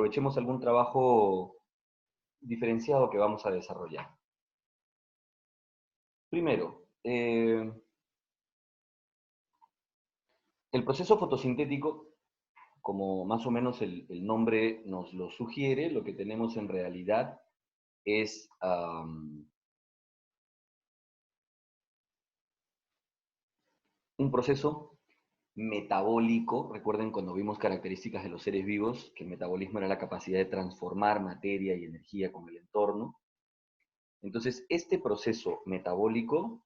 aprovechemos algún trabajo diferenciado que vamos a desarrollar. Primero, el proceso fotosintético, como más o menos el nombre nos lo sugiere, lo que tenemos en realidad es un proceso metabólico. Recuerden cuando vimos características de los seres vivos, que el metabolismo era la capacidad de transformar materia y energía con el entorno. Entonces, este proceso metabólico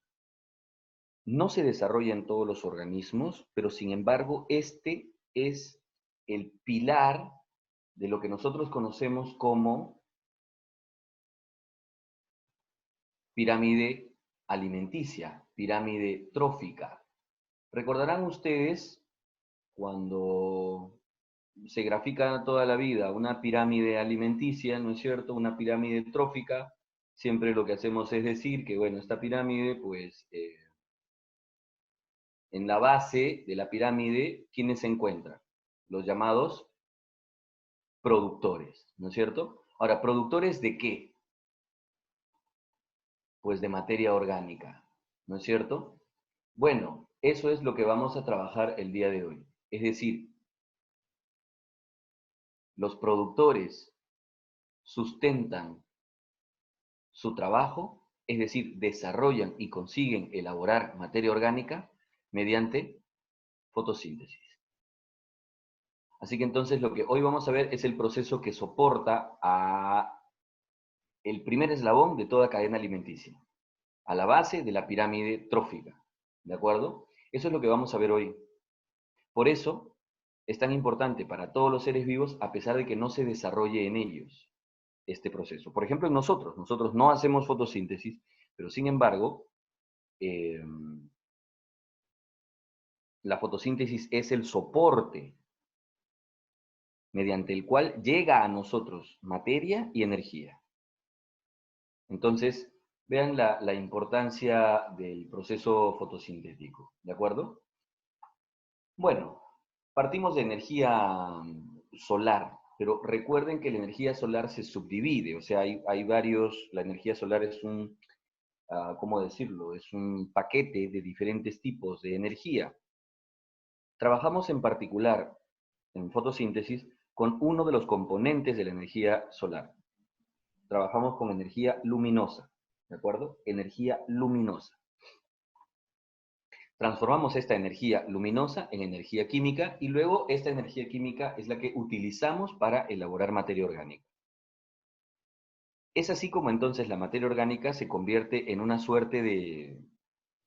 no se desarrolla en todos los organismos, pero sin embargo, este es el pilar de lo que nosotros conocemos como pirámide alimenticia, pirámide trófica. Recordarán ustedes cuando se grafica toda la vida una pirámide alimenticia, ¿no es cierto? Una pirámide trófica, siempre lo que hacemos es decir que, bueno, esta pirámide, pues, en la base de la pirámide, ¿quiénes se encuentran? Los llamados productores, ¿no es cierto? Ahora, ¿productores de qué? Pues de materia orgánica, ¿no es cierto? Bueno, eso es lo que vamos a trabajar el día de hoy. Es decir, los productores sustentan su trabajo, es decir, desarrollan y consiguen elaborar materia orgánica mediante fotosíntesis. Así que entonces lo que hoy vamos a ver es el proceso que soporta a el primer eslabón de toda cadena alimenticia, a la base de la pirámide trófica, ¿de acuerdo? Eso es lo que vamos a ver hoy. Por eso es tan importante para todos los seres vivos, a pesar de que no se desarrolle en ellos este proceso. Por ejemplo, en nosotros no hacemos fotosíntesis, pero sin embargo, la fotosíntesis es el soporte mediante el cual llega a nosotros materia y energía. Entonces, vean la importancia del proceso fotosintético, ¿de acuerdo? Bueno, partimos de energía solar, pero recuerden que la energía solar se subdivide, o sea, hay varios, la energía solar es un, ¿cómo decirlo? Es un paquete de diferentes tipos de energía. Trabajamos en particular en fotosíntesis con uno de los componentes de la energía solar. Trabajamos con energía luminosa, ¿de acuerdo? Energía luminosa. Transformamos esta energía luminosa en energía química y luego esta energía química es la que utilizamos para elaborar materia orgánica. Es así como entonces la materia orgánica se convierte en una suerte de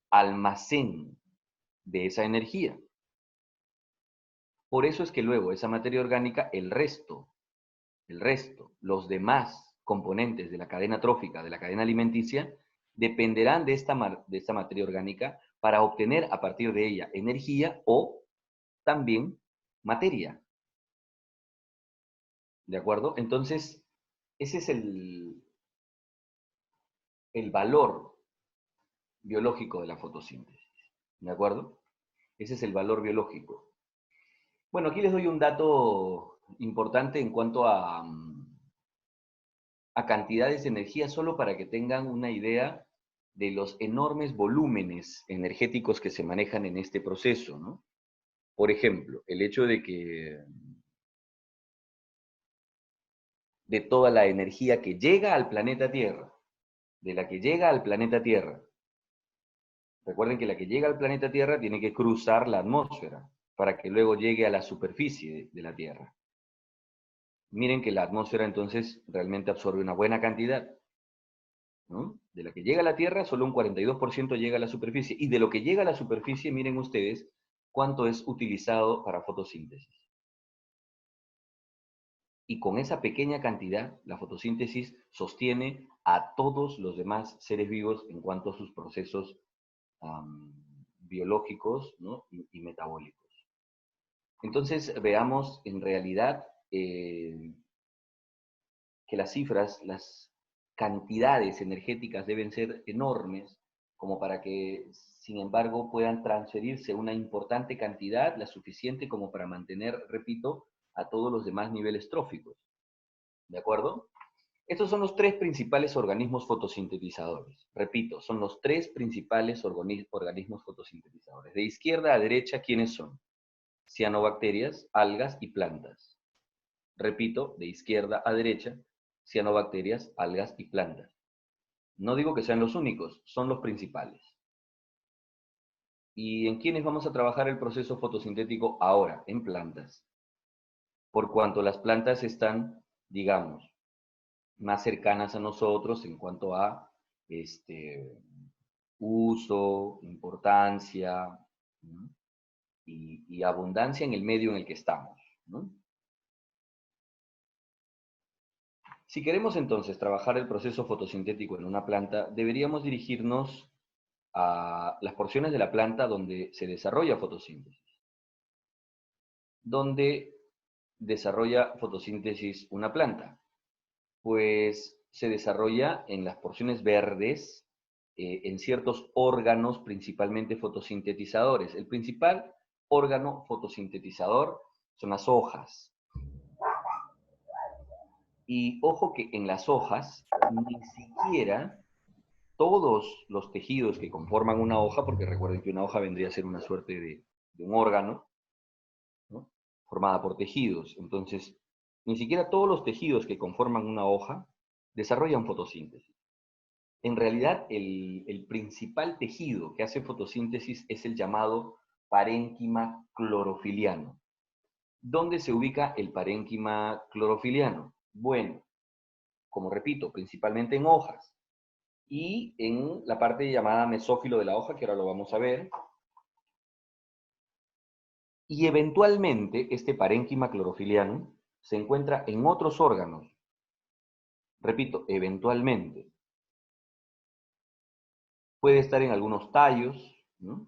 almacén de esa energía. Por eso es que luego esa materia orgánica, el resto, los demás componentes de la cadena trófica, de la cadena alimenticia, dependerán de esta materia orgánica para obtener a partir de ella energía o también materia. ¿De acuerdo? Entonces, ese es el valor biológico de la fotosíntesis. ¿De acuerdo? Ese es el valor biológico. Bueno, aquí les doy un dato importante en cuanto a cantidades de energía, solo para que tengan una idea de los enormes volúmenes energéticos que se manejan en este proceso, ¿no? Por ejemplo, el hecho de que de toda la energía que llega al planeta Tierra, de la que llega al planeta Tierra. Recuerden que la que llega al planeta Tierra tiene que cruzar la atmósfera para que luego llegue a la superficie de la Tierra. Miren que la atmósfera entonces realmente absorbe una buena cantidad, ¿no? De la que llega a la Tierra, solo un 42% llega a la superficie. Y de lo que llega a la superficie, miren ustedes cuánto es utilizado para fotosíntesis. Y con esa pequeña cantidad, la fotosíntesis sostiene a todos los demás seres vivos en cuanto a sus procesos biológicos, ¿no? y metabólicos. Entonces, veamos en realidad que las cifras, las cantidades energéticas deben ser enormes como para que, sin embargo, puedan transferirse una importante cantidad, la suficiente como para mantener, repito, a todos los demás niveles tróficos. ¿De acuerdo? Estos son los tres principales organismos fotosintetizadores. Repito, son los tres principales organismos fotosintetizadores. De izquierda a derecha, ¿quiénes son? Cianobacterias, algas y plantas. Repito, de izquierda a derecha, cianobacterias, algas y plantas. No digo que sean los únicos, son los principales. ¿Y en quiénes vamos a trabajar el proceso fotosintético ahora? En plantas. Por cuanto las plantas están, digamos, más cercanas a nosotros en cuanto a uso, importancia, ¿no? y abundancia en el medio en el que estamos, ¿no? Si queremos entonces trabajar el proceso fotosintético en una planta, deberíamos dirigirnos a las porciones de la planta donde se desarrolla fotosíntesis. ¿Dónde desarrolla fotosíntesis una planta? Pues se desarrolla en las porciones verdes, en ciertos órganos principalmente fotosintetizadores. El principal órgano fotosintetizador son las hojas. Y ojo que en las hojas ni siquiera todos los tejidos que conforman una hoja, porque recuerden que una hoja vendría a ser una suerte de un órgano, ¿no? Formada por tejidos. Entonces, ni siquiera todos los tejidos que conforman una hoja desarrollan fotosíntesis. En realidad, el principal tejido que hace fotosíntesis es el llamado parénquima clorofiliano. ¿Dónde se ubica el parénquima clorofiliano? Bueno, como repito, principalmente en hojas y en la parte llamada mesófilo de la hoja, que ahora lo vamos a ver. Y eventualmente este parénquima clorofiliano se encuentra en otros órganos. Repito, eventualmente. Puede estar en algunos tallos, ¿no?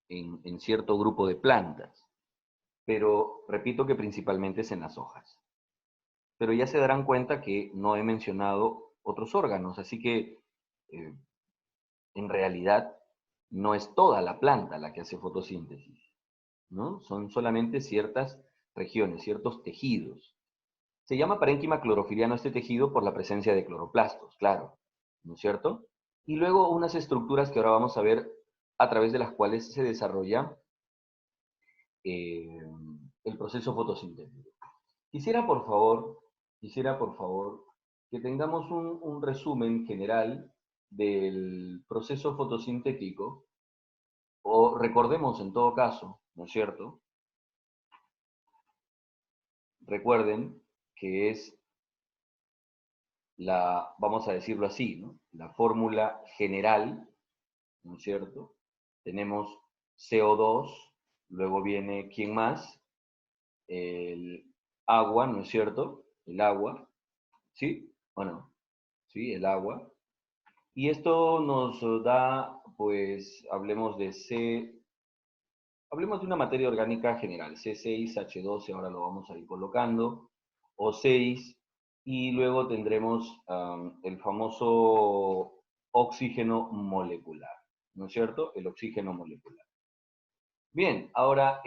en cierto grupo de plantas, pero repito que principalmente es en las hojas. Pero ya se darán cuenta que no he mencionado otros órganos, así que en realidad no es toda la planta la que hace fotosíntesis, ¿no? Son solamente ciertas regiones, ciertos tejidos. Se llama parénquima clorofiliano este tejido por la presencia de cloroplastos, claro, ¿no es cierto? Y luego unas estructuras que ahora vamos a ver a través de las cuales se desarrolla el proceso fotosintético. Quisiera por favor que tengamos un resumen general del proceso fotosintético, o recordemos en todo caso, ¿no es cierto? Recuerden que es vamos a decirlo así, ¿no? La fórmula general, ¿no es cierto? Tenemos CO2, luego viene, ¿quién más? El agua, ¿no es cierto? El agua, ¿sí? ¿O no? ¿Sí? El agua. Y esto nos da, pues, hablemos de una materia orgánica general, C6H12, ahora lo vamos a ir colocando, O6, y luego tendremos el famoso oxígeno molecular, ¿no es cierto? El oxígeno molecular. Bien, ahora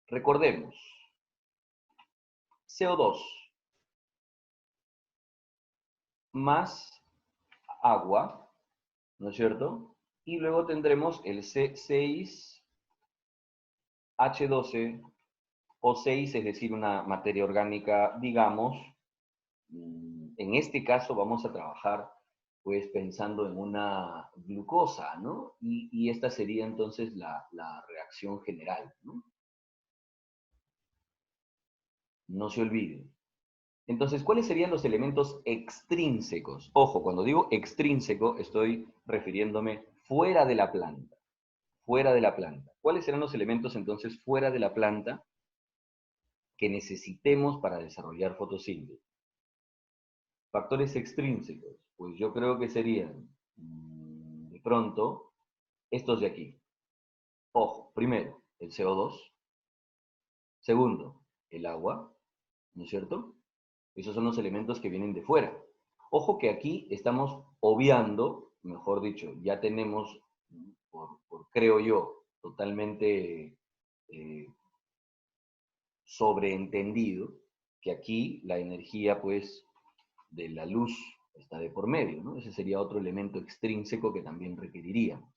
recordemos, CO2 más agua, ¿no es cierto? Y luego tendremos el C6H12 O6, es decir, una materia orgánica, digamos, en este caso vamos a trabajar pues pensando en una glucosa, ¿no? Y esta sería entonces la reacción general, ¿no? No se olviden. Entonces, ¿cuáles serían los elementos extrínsecos? Ojo, cuando digo extrínseco estoy refiriéndome fuera de la planta. Fuera de la planta. ¿Cuáles serán los elementos entonces fuera de la planta que necesitemos para desarrollar fotosíntesis? Factores extrínsecos, pues yo creo que serían, de pronto, estos de aquí. Ojo, primero, el CO2. Segundo, el agua, ¿no es cierto? Esos son los elementos que vienen de fuera. Ojo que aquí estamos obviando, mejor dicho, ya tenemos, creo yo, totalmente sobreentendido, que aquí la energía, pues, de la luz está de por medio, ¿no? Ese sería otro elemento extrínseco que también requeriríamos.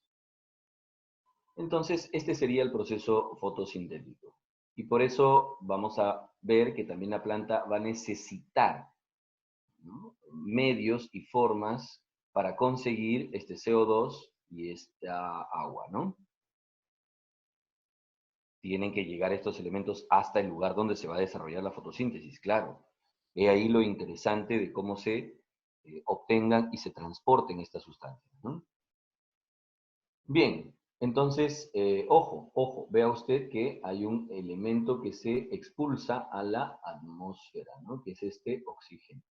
Entonces, este sería el proceso fotosintético. Y por eso vamos a ver que también la planta va a necesitar, ¿no?, medios y formas para conseguir este CO2 y esta agua, ¿no? Tienen que llegar estos elementos hasta el lugar donde se va a desarrollar la fotosíntesis, claro. He ahí lo interesante de cómo se obtengan y se transporten estas sustancias, ¿no? Bien, entonces, ojo, vea usted que hay un elemento que se expulsa a la atmósfera, ¿no?, que es este oxígeno.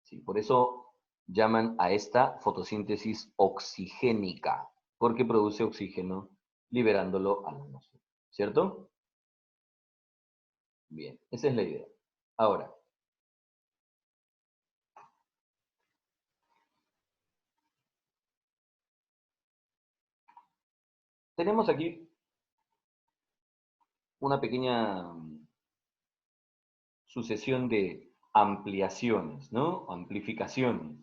Sí, por eso llaman a esta fotosíntesis oxigénica, porque produce oxígeno liberándolo a la atmósfera, ¿cierto? Bien, esa es la idea. Ahora, tenemos aquí una pequeña sucesión de ampliaciones, ¿no? Amplificaciones.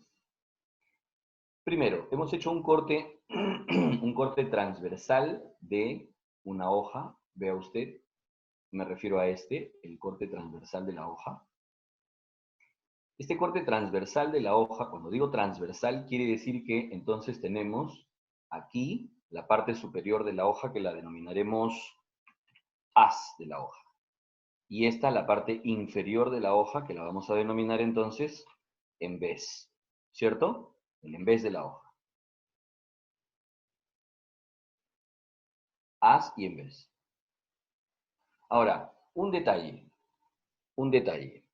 Primero, hemos hecho un corte, un corte transversal de una hoja. Vea usted, me refiero a este, el corte transversal de la hoja. Este corte transversal de la hoja, cuando digo transversal, quiere decir que entonces tenemos aquí la parte superior de la hoja que la denominaremos haz de la hoja. Y esta la parte inferior de la hoja que la vamos a denominar entonces en vez, ¿cierto? El en vez de la hoja. Haz y en vez. Ahora, un detalle, un detalle.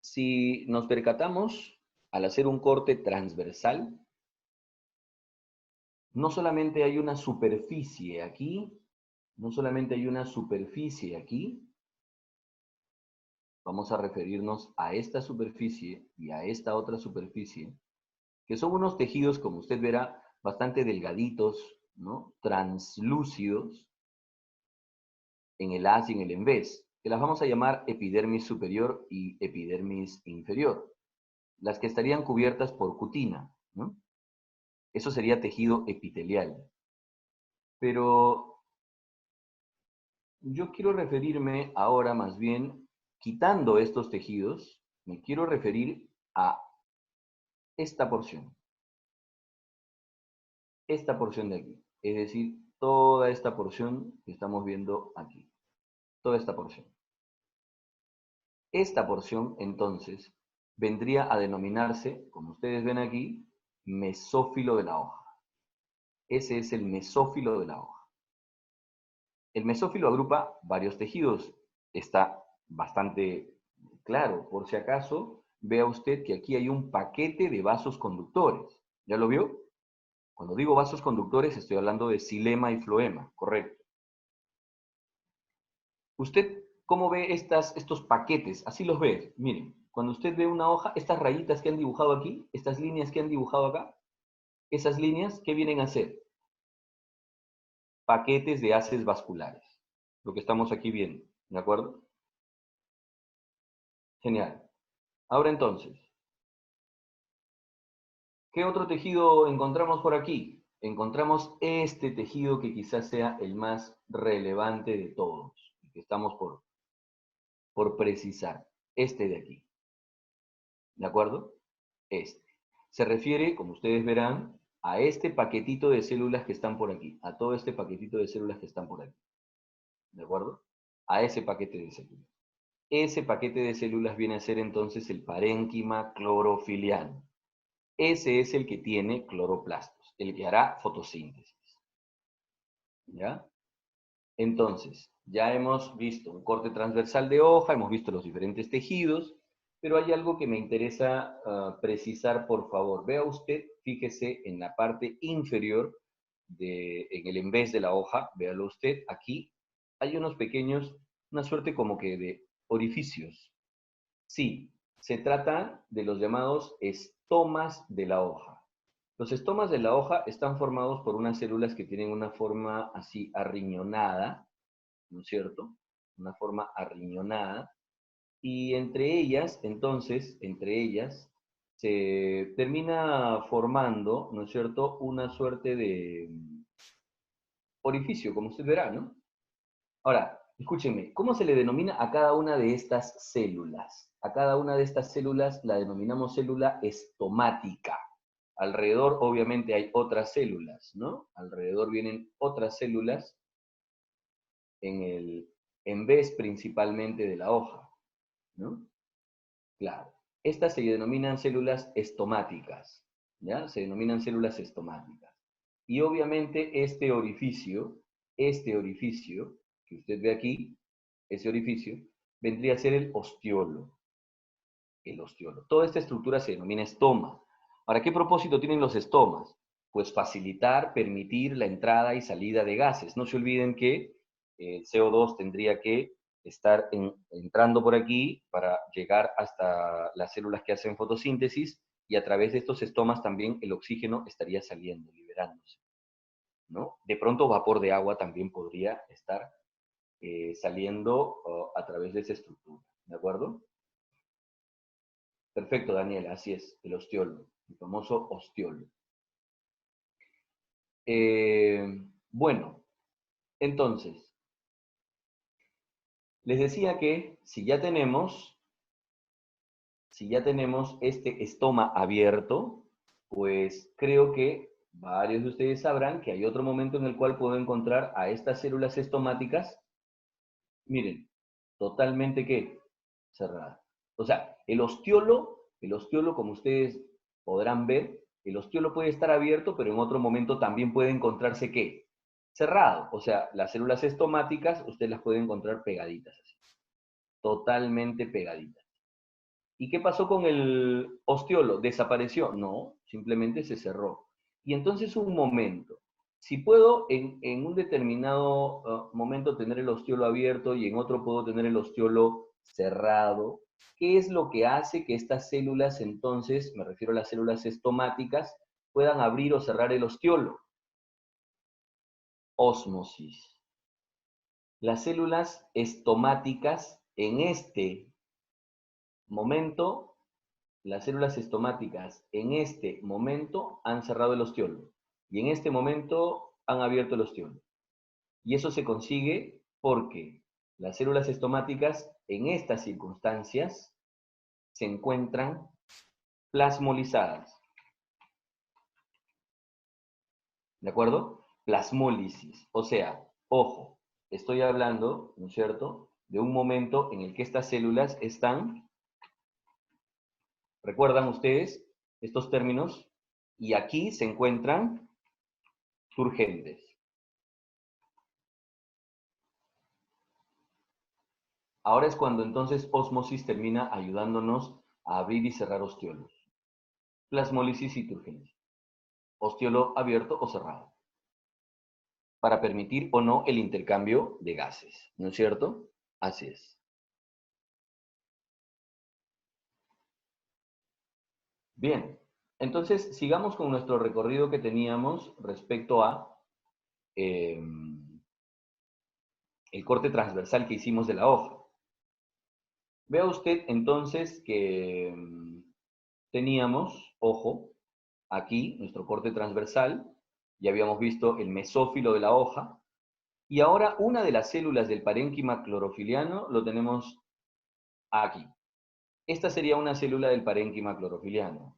Si nos percatamos, al hacer un corte transversal, no solamente hay una superficie aquí, no solamente hay una superficie aquí, vamos a referirnos a esta superficie y a esta otra superficie, que son unos tejidos, como usted verá, bastante delgaditos, ¿no?, translúcidos, en el haz y en el en vez, que las vamos a llamar epidermis superior y epidermis inferior, las que estarían cubiertas por cutina, ¿no? Eso sería tejido epitelial. Pero yo quiero referirme ahora más bien, quitando estos tejidos, me quiero referir a esta porción de aquí, es decir, toda esta porción que estamos viendo aquí, toda esta porción. Esta porción, entonces, vendría a denominarse, como ustedes ven aquí, mesófilo de la hoja. Ese es el mesófilo de la hoja. El mesófilo agrupa varios tejidos. Está bastante claro. Por si acaso, vea usted que aquí hay un paquete de vasos conductores. ¿Ya lo vio? Cuando digo vasos conductores, estoy hablando de xilema y floema, correcto. ¿Usted cómo ve estos paquetes? Así los ve. Miren, cuando usted ve una hoja, estas rayitas que han dibujado aquí, estas líneas que han dibujado acá, esas líneas, ¿qué vienen a ser? Paquetes de haces vasculares. Lo que estamos aquí viendo, ¿de acuerdo? Genial. Ahora entonces, ¿qué otro tejido encontramos por aquí? Encontramos este tejido que quizás sea el más relevante de todos, que estamos por precisar. Este de aquí. ¿De acuerdo? Este. Se refiere, como ustedes verán, a este paquetito de células que están por aquí, a todo este paquetito de células que están por aquí. ¿De acuerdo? A ese paquete de células. Ese paquete de células viene a ser entonces el parénquima clorofiliano. Ese es el que tiene cloroplastos, el que hará fotosíntesis. ¿Ya? Entonces, ya hemos visto un corte transversal de hoja, hemos visto los diferentes tejidos, pero hay algo que me interesa precisar, por favor. Vea usted, fíjese en la parte inferior, en el en vez de la hoja, véalo usted, aquí hay unos pequeños, una suerte como que de orificios. Sí, se trata de los llamados estomas de la hoja. Los estomas de la hoja están formados por unas células que tienen una forma así arriñonada, ¿no es cierto? Una forma arriñonada. Y entre ellas, entonces, entre ellas, se termina formando, ¿no es cierto?, una suerte de orificio, como usted verá, ¿no? Ahora, escúchenme, ¿cómo se le denomina a cada una de estas células? A cada una de estas células la denominamos célula estomática. Alrededor, obviamente, hay otras células, ¿no? Alrededor vienen otras células en vez principalmente de la hoja, ¿no? Claro. Estas se denominan células estomáticas, ¿ya? Se denominan células estomáticas. Y obviamente este orificio que usted ve aquí, ese orificio, vendría a ser el ostiolo. El ostiolo. Toda esta estructura se denomina estoma. ¿Para qué propósito tienen los estomas? Pues facilitar, permitir la entrada y salida de gases. No se olviden que el CO2 tendría que estar entrando por aquí para llegar hasta las células que hacen fotosíntesis y a través de estos estomas también el oxígeno estaría saliendo, liberándose, ¿no? De pronto vapor de agua también podría estar saliendo a través de esa estructura, ¿de acuerdo? Perfecto, Daniel, así es, el ostiolo, el famoso ostiolo. Bueno, entonces, les decía que si ya tenemos este estoma abierto, pues creo que varios de ustedes sabrán que hay otro momento en el cual puedo encontrar a estas células estomáticas, miren, totalmente ¿qué? Cerradas. O sea, el ostiolo, como ustedes podrán ver, el ostiolo puede estar abierto, pero en otro momento también puede encontrarse ¿qué? Cerrado. O sea, las células estomáticas usted las puede encontrar pegaditas así, totalmente pegaditas. ¿Y qué pasó con el ostiolo? ¿Desapareció? No, simplemente se cerró. Y entonces un momento, si puedo en un determinado momento tener el ostiolo abierto y en otro puedo tener el ostiolo cerrado, ¿qué es lo que hace que estas células entonces, me refiero a las células estomáticas, puedan abrir o cerrar el ostiolo? Ósmosis. Las células estomáticas en este momento, las células estomáticas en este momento han cerrado el ostiolo y en este momento han abierto el ostiolo. Y eso se consigue porque las células estomáticas en estas circunstancias se encuentran plasmolizadas. ¿De acuerdo? Plasmólisis. O sea, ojo, estoy hablando, ¿no es cierto?, de un momento en el que estas células están, ¿recuerdan ustedes estos términos? Y aquí se encuentran turgentes. Ahora es cuando entonces ósmosis termina ayudándonos a abrir y cerrar ostiolos. Plasmólisis y turgencia. Ostiolo abierto o cerrado. Para permitir o no el intercambio de gases. ¿No es cierto? Así es. Bien. Entonces, sigamos con nuestro recorrido que teníamos respecto a el corte transversal que hicimos de la hoja. Vea usted entonces que teníamos, ojo, aquí nuestro corte transversal, ya habíamos visto el mesófilo de la hoja, y ahora una de las células del parénquima clorofiliano lo tenemos aquí. Esta sería una célula del parénquima clorofiliano.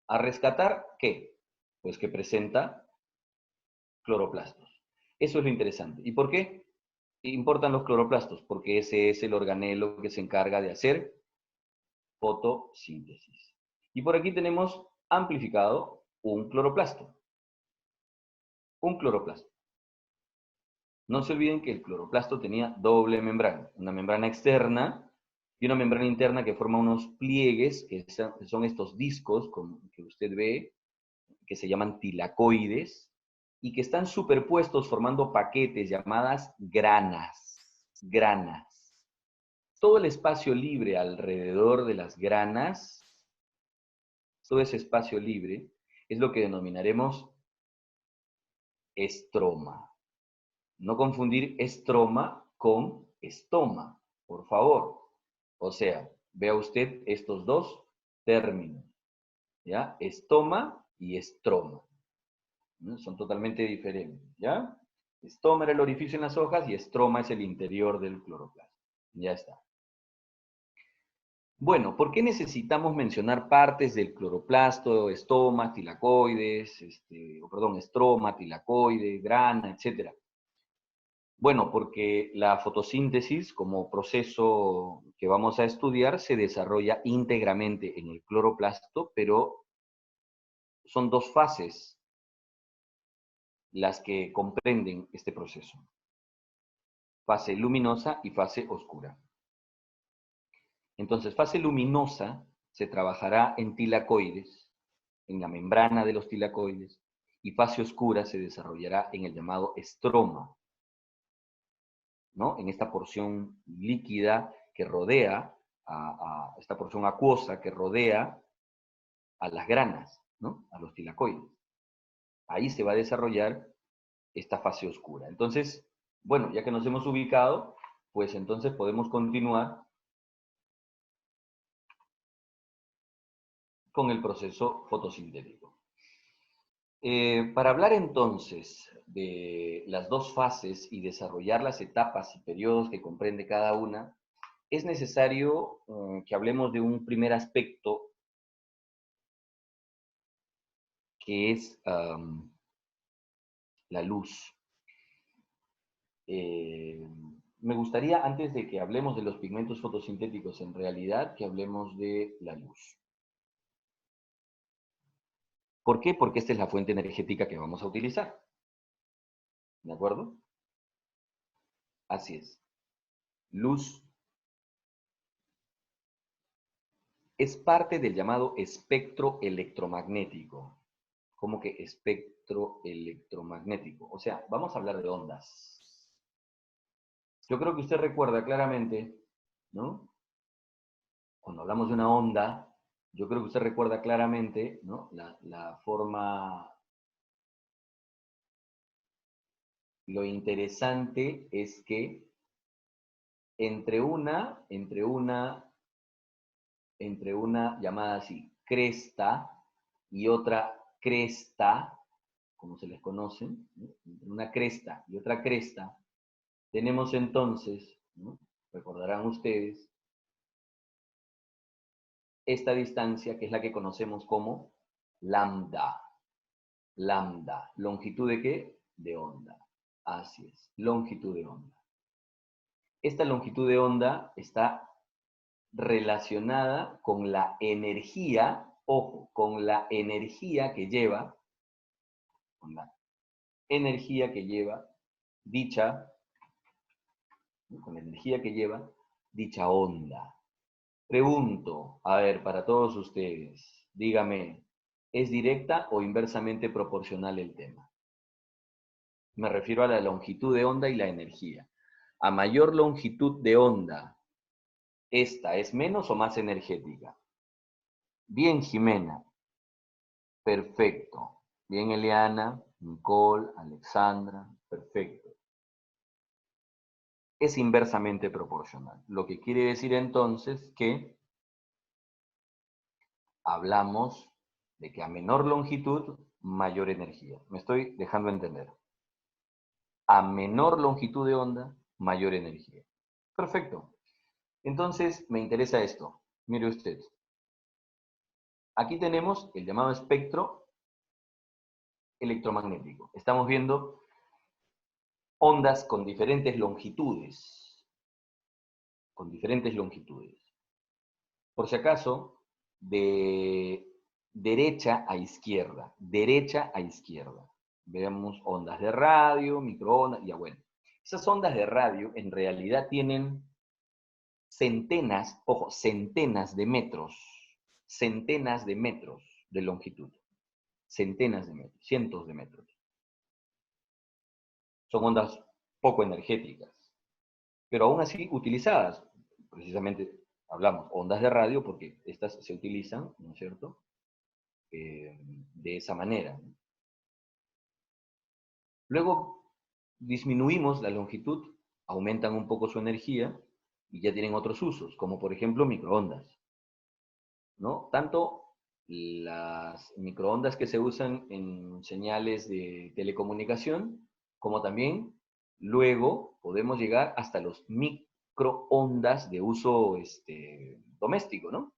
¿A rescatar qué? Pues que presenta cloroplastos. Eso es lo interesante. ¿Y por qué importan los cloroplastos? Porque ese es el organelo que se encarga de hacer fotosíntesis. Y por aquí tenemos amplificado un cloroplasto. Un cloroplasto. No se olviden que el cloroplasto tenía doble membrana, una membrana externa y una membrana interna que forma unos pliegues, que son estos discos que usted ve, que se llaman tilacoides, y que están superpuestos formando paquetes llamadas granas. Granas. Todo el espacio libre alrededor de las granas, todo ese espacio libre, es lo que denominaremos estroma. No confundir estroma con estoma, por favor. O sea, vea usted estos dos términos, ¿ya? Estoma y estroma, ¿no? Son totalmente diferentes, ¿ya? Estoma era el orificio en las hojas y estroma es el interior del cloroplasto. Ya está. Bueno, ¿por qué necesitamos mencionar partes del cloroplasto, estoma, tilacoides, estroma, tilacoide, grana, etcétera? Bueno, porque la fotosíntesis como proceso que vamos a estudiar se desarrolla íntegramente en el cloroplasto, pero son dos fases las que comprenden este proceso. Fase luminosa y fase oscura. Entonces, fase luminosa se trabajará en tilacoides, en la membrana de los tilacoides, y fase oscura se desarrollará en el llamado estroma, ¿no? En esta porción líquida que rodea, esta porción acuosa que rodea a las granas, ¿no? A los tilacoides. Ahí se va a desarrollar esta fase oscura. Entonces, bueno, ya que nos hemos ubicado, pues entonces podemos continuar con el proceso fotosintético. Para hablar entonces de las dos fases y desarrollar las etapas y periodos que comprende cada una, es necesario que hablemos de un primer aspecto que es la luz. Me gustaría, antes de que hablemos de los pigmentos fotosintéticos en realidad, que hablemos de la luz. ¿Por qué? Porque esta es la fuente energética que vamos a utilizar. ¿De acuerdo? Así es. Luz es parte del llamado espectro electromagnético. ¿Cómo que espectro electromagnético? O sea, vamos a hablar de ondas. Yo creo que usted recuerda claramente, ¿no? Cuando hablamos de una onda, yo creo que usted recuerda claramente, ¿no? La forma. Lo interesante es que entre una llamada así, cresta y otra cresta, como se les conoce, ¿no? Entre una cresta y otra cresta, tenemos entonces, ¿no? Recordarán ustedes, esta distancia que es la que conocemos como lambda. Lambda. ¿Longitud de qué? De onda. Así es, longitud de onda. Esta longitud de onda está relacionada con la energía, ojo, con la energía que lleva, con la energía que lleva dicha, con la energía que lleva dicha onda. Pregunto, a ver, para todos ustedes, dígame, ¿es directa o inversamente proporcional el tema? Me refiero a la longitud de onda y la energía. A mayor longitud de onda, ¿esta es menos o más energética? Bien, Jimena. Perfecto. Bien, Eliana, Nicole, Alexandra. Perfecto. Es inversamente proporcional. Lo que quiere decir entonces que hablamos de que a menor longitud, mayor energía. Me estoy dejando entender. A menor longitud de onda, mayor energía. Perfecto. Entonces, me interesa esto. Mire usted. Aquí tenemos el llamado espectro electromagnético. Estamos viendo ondas con diferentes longitudes. Con diferentes longitudes. Por si acaso, de derecha a izquierda. Derecha a izquierda. Veamos ondas de radio, microondas, ya bueno. Esas ondas de radio en realidad tienen centenas, ojo, centenas de metros de longitud. Centenas de metros, cientos de metros. Son ondas poco energéticas, pero aún así utilizadas. Precisamente hablamos ondas de radio porque estas se utilizan, ¿no es cierto?, de esa manera. Luego disminuimos la longitud, aumentan un poco su energía y ya tienen otros usos, como por ejemplo microondas, ¿no? Tanto las microondas que se usan en señales de telecomunicación, como también luego podemos llegar hasta los microondas de uso doméstico, ¿no?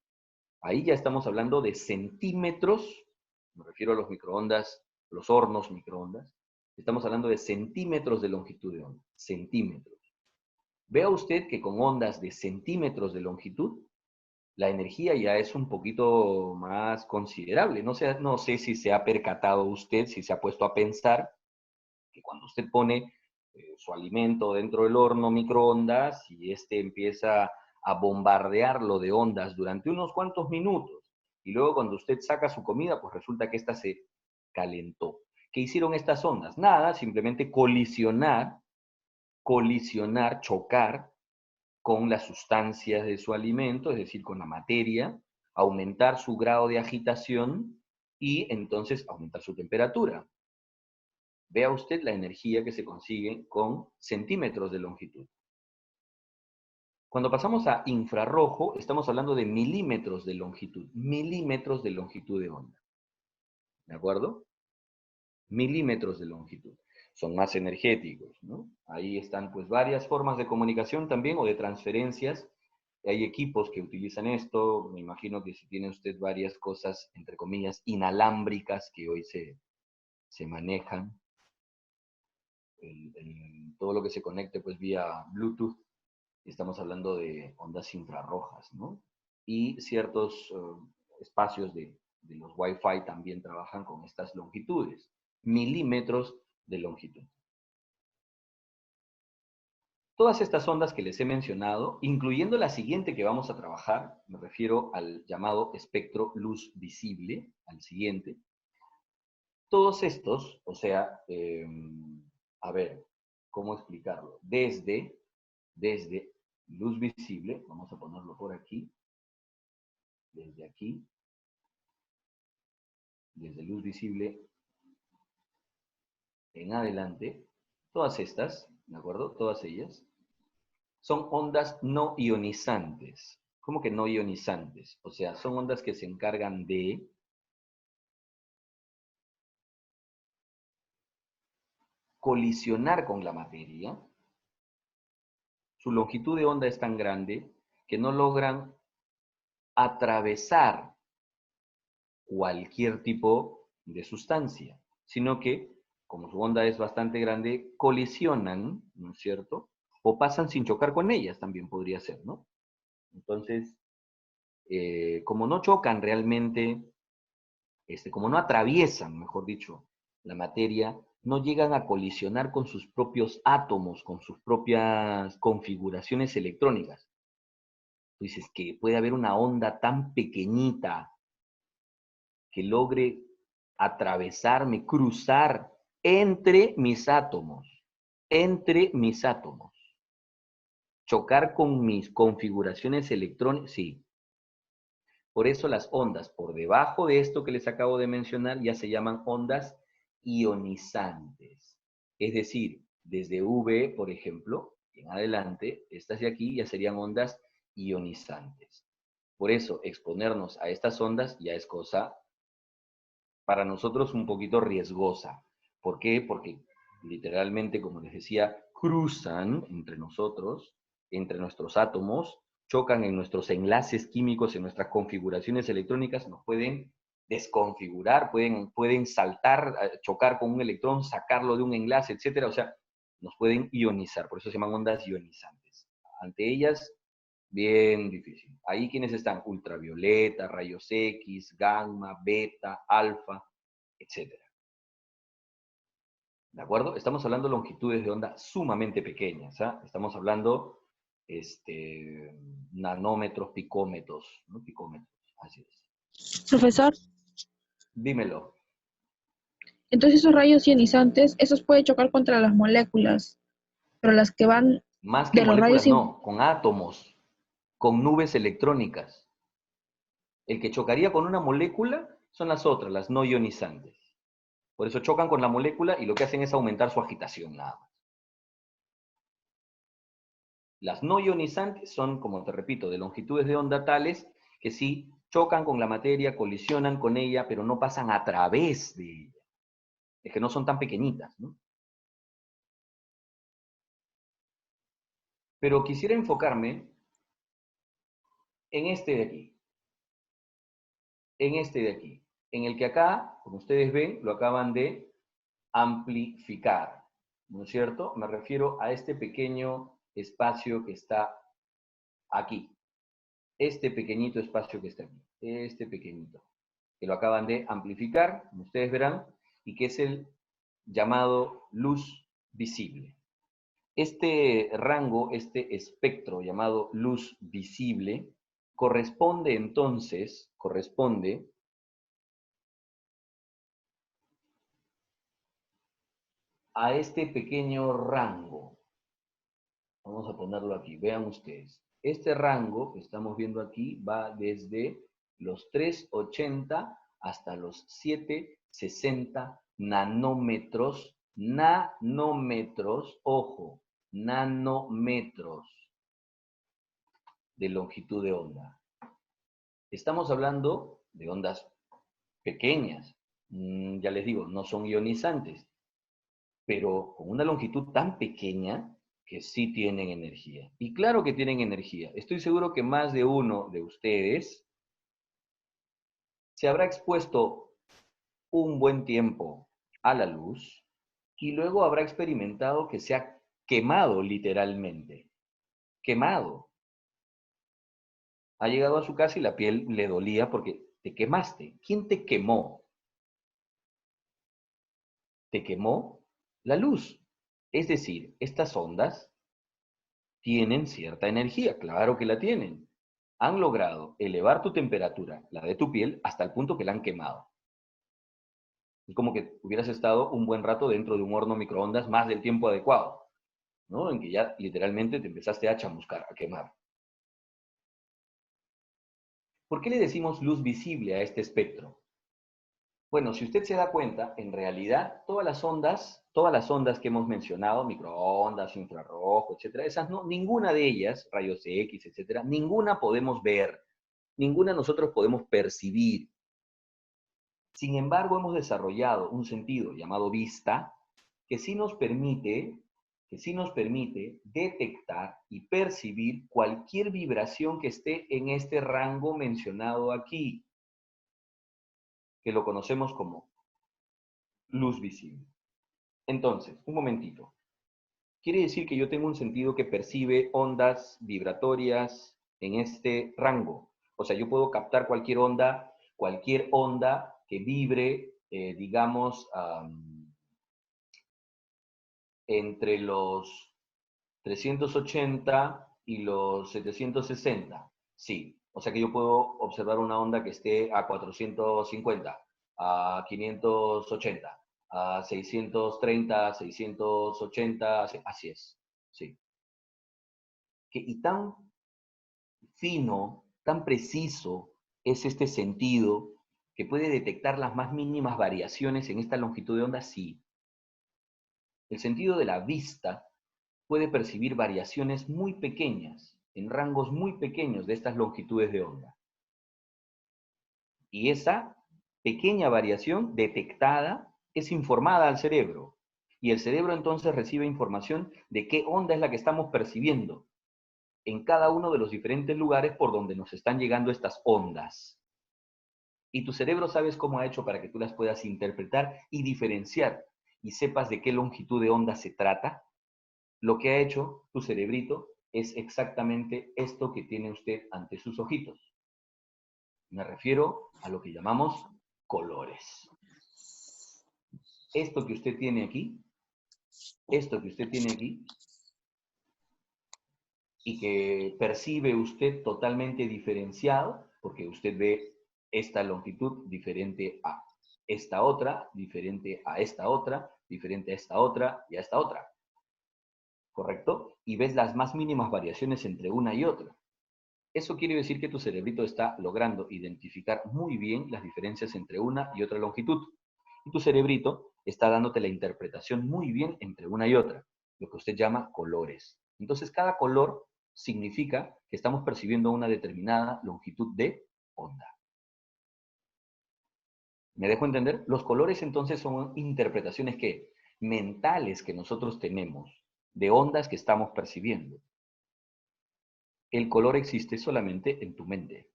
Ahí ya estamos hablando de centímetros, me refiero a los microondas, los hornos microondas, estamos hablando de centímetros de longitud de onda, centímetros. Vea usted que con ondas de centímetros de longitud, la energía ya es un poquito más considerable. No sé si se ha percatado usted, si se ha puesto a pensar que cuando usted pone su alimento dentro del horno microondas y empieza a bombardearlo de ondas durante unos cuantos minutos, y luego cuando usted saca su comida, pues resulta que esta se calentó. ¿Qué hicieron estas ondas? Nada, simplemente colisionar, chocar con las sustancias de su alimento, es decir, con la materia, aumentar su grado de agitación y entonces aumentar su temperatura. Vea usted la energía que se consigue con centímetros de longitud. Cuando pasamos a infrarrojo, estamos hablando de milímetros de longitud de onda. ¿De acuerdo? Milímetros de longitud. Son más energéticos, ¿no? Ahí están pues varias formas de comunicación también o de transferencias. Hay equipos que utilizan esto, me imagino que si tiene usted varias cosas, entre comillas, inalámbricas que hoy se manejan, todo lo que se conecte pues vía Bluetooth, estamos hablando de ondas infrarrojas, ¿no? Y ciertos espacios de los Wi-Fi también trabajan con estas longitudes, milímetros de longitud. Todas estas ondas que les he mencionado, incluyendo la siguiente que vamos a trabajar, me refiero al llamado espectro luz visible, al siguiente, todos estos, o sea, a ver, ¿cómo explicarlo? Desde luz visible, vamos a ponerlo por aquí, desde aquí, desde luz visible en adelante, todas estas, ¿de acuerdo? Todas ellas, son ondas no ionizantes. ¿Cómo que no ionizantes? O sea, son ondas que se encargan de colisionar con la materia. Su longitud de onda es tan grande que no logran atravesar cualquier tipo de sustancia, sino que, como su onda es bastante grande, colisionan, ¿no es cierto? O pasan sin chocar con ellas, también podría ser, ¿no? Entonces, como no chocan realmente, como no atraviesan, mejor dicho, la materia, no llegan a colisionar con sus propios átomos, con sus propias configuraciones electrónicas. Tú dices que puede haber una onda tan pequeñita que logre atravesarme, cruzar entre mis átomos, chocar con mis configuraciones electrónicas, sí. Por eso las ondas por debajo de esto que les acabo de mencionar ya se llaman ondas ionizantes. Es decir, desde V, por ejemplo, en adelante, estas de aquí ya serían ondas ionizantes. Por eso, exponernos a estas ondas ya es cosa para nosotros un poquito riesgosa. ¿Por qué? Porque literalmente, como les decía, cruzan entre nosotros, entre nuestros átomos, chocan en nuestros enlaces químicos, en nuestras configuraciones electrónicas, nos pueden desconfigurar, pueden saltar, chocar con un electrón, sacarlo de un enlace, etcétera. O sea, nos pueden ionizar, por eso se llaman ondas ionizantes. Ante ellas, bien difícil. Ahí quienes están, ultravioleta, rayos X, gamma, beta, alfa, etcétera. ¿De acuerdo? Estamos hablando de longitudes de onda sumamente pequeñas. ¿Ah? Estamos hablando nanómetros, picómetros, ¿no? Picómetros, así es. Profesor, Dímelo. entonces esos rayos ionizantes, esos pueden chocar contra las moléculas, pero las que van Más que de los moléculas, rayos no, con átomos, con nubes electrónicas. El que chocaría con una molécula son las otras, las no ionizantes. Por eso chocan con la molécula y lo que hacen es aumentar su agitación nada más. Las no ionizantes son, como te repito, de longitudes de onda tales que sí chocan con la materia, colisionan con ella, pero no pasan a través de ella. Es que no son tan pequeñitas, ¿no? Pero quisiera enfocarme en este de aquí. En este de aquí. En el que acá, como ustedes ven, lo acaban de amplificar. ¿No es cierto? Me refiero a este pequeño espacio que está aquí. Este pequeñito espacio que está aquí. Este pequeñito. Que lo acaban de amplificar, como ustedes verán, y que es el llamado luz visible. Este rango, este espectro llamado luz visible, corresponde entonces, a este pequeño rango. Vamos a ponerlo aquí, vean ustedes. Este rango que estamos viendo aquí va desde los 380 hasta los 760 nanómetros, ojo, nanómetros de longitud de onda. Estamos hablando de ondas pequeñas, ya les digo, no son ionizantes, pero con una longitud tan pequeña que sí tienen energía. Y claro que tienen energía. Estoy seguro que más de uno de ustedes se habrá expuesto un buen tiempo a la luz y luego habrá experimentado que se ha quemado literalmente. Quemado. Ha llegado a su casa y la piel le dolía porque te quemaste. ¿Quién te quemó? Te quemó la luz. Es decir, estas ondas tienen cierta energía, claro que la tienen. Han logrado elevar tu temperatura, la de tu piel, hasta el punto que la han quemado. Es como que hubieras estado un buen rato dentro de un horno microondas más del tiempo adecuado, ¿no? En que ya literalmente te empezaste a chamuscar, a quemar. ¿Por qué le decimos luz visible a este espectro? Bueno, si usted se da cuenta, en realidad todas las ondas que hemos mencionado, microondas, infrarrojo, etcétera, esas no, ninguna de ellas, rayos X, etcétera, ninguna podemos ver, ninguna nosotros podemos percibir. Sin embargo, hemos desarrollado un sentido llamado vista que sí nos permite, detectar y percibir cualquier vibración que esté en este rango mencionado aquí, que lo conocemos como luz visible. Entonces, un momentito. Quiere decir que yo tengo un sentido que percibe ondas vibratorias en este rango. O sea, yo puedo captar cualquier onda que vibre, digamos, entre los 380 y los 760. Sí, o sea que yo puedo observar una onda que esté a 450, a 580, a 630, 680, así es. Sí. Y tan fino, tan preciso es este sentido que puede detectar las más mínimas variaciones en esta longitud de onda, sí. El sentido de la vista puede percibir variaciones muy pequeñas, en rangos muy pequeños de estas longitudes de onda. Y esa pequeña variación detectada es informada al cerebro. Y el cerebro entonces recibe información de qué onda es la que estamos percibiendo en cada uno de los diferentes lugares por donde nos están llegando estas ondas. Y tu cerebro sabes cómo ha hecho para que tú las puedas interpretar y diferenciar y sepas de qué longitud de onda se trata. Lo que ha hecho tu cerebrito es exactamente esto que tiene usted ante sus ojitos. Me refiero a lo que llamamos colores. Esto que usted tiene aquí, y que percibe usted totalmente diferenciado, porque usted ve esta longitud diferente a esta otra, diferente a esta otra, diferente a esta otra y a esta otra. ¿Correcto? Y ves las más mínimas variaciones entre una y otra. Eso quiere decir que tu cerebrito está logrando identificar muy bien las diferencias entre una y otra longitud. Y tu cerebrito está dándote la interpretación muy bien entre una y otra, lo que usted llama colores. Entonces, cada color significa que estamos percibiendo una determinada longitud de onda. ¿Me dejo entender? Los colores entonces son interpretaciones que mentales que nosotros tenemos de ondas que estamos percibiendo. El color existe solamente en tu mente.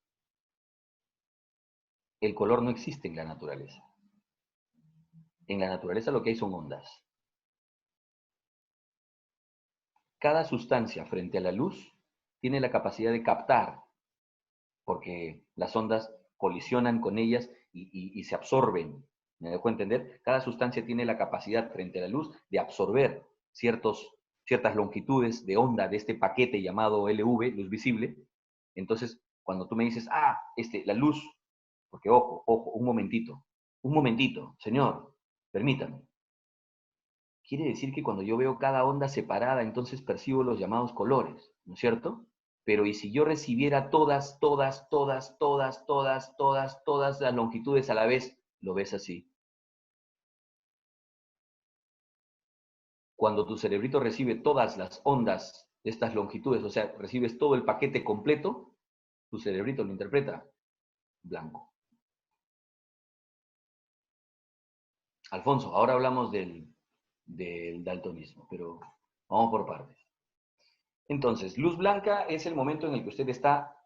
El color no existe en la naturaleza. En la naturaleza lo que hay son ondas. Cada sustancia frente a la luz tiene la capacidad de captar, porque las ondas colisionan con ellas y se absorben. ¿Me dejo entender? Cada sustancia tiene la capacidad frente a la luz de absorber ciertas longitudes de onda de este paquete llamado LV, luz visible. Entonces, cuando tú me dices, la luz, porque ojo, un momentito, señor, permítame. Quiere decir que cuando yo veo cada onda separada, entonces percibo los llamados colores, ¿no es cierto? Pero ¿y si yo recibiera todas las longitudes a la vez? Lo ves así. Cuando tu cerebrito recibe todas las ondas de estas longitudes, o sea, recibes todo el paquete completo, tu cerebrito lo interpreta blanco. Alfonso, ahora hablamos del daltonismo, pero vamos por partes. Entonces, luz blanca es el momento en el que usted está,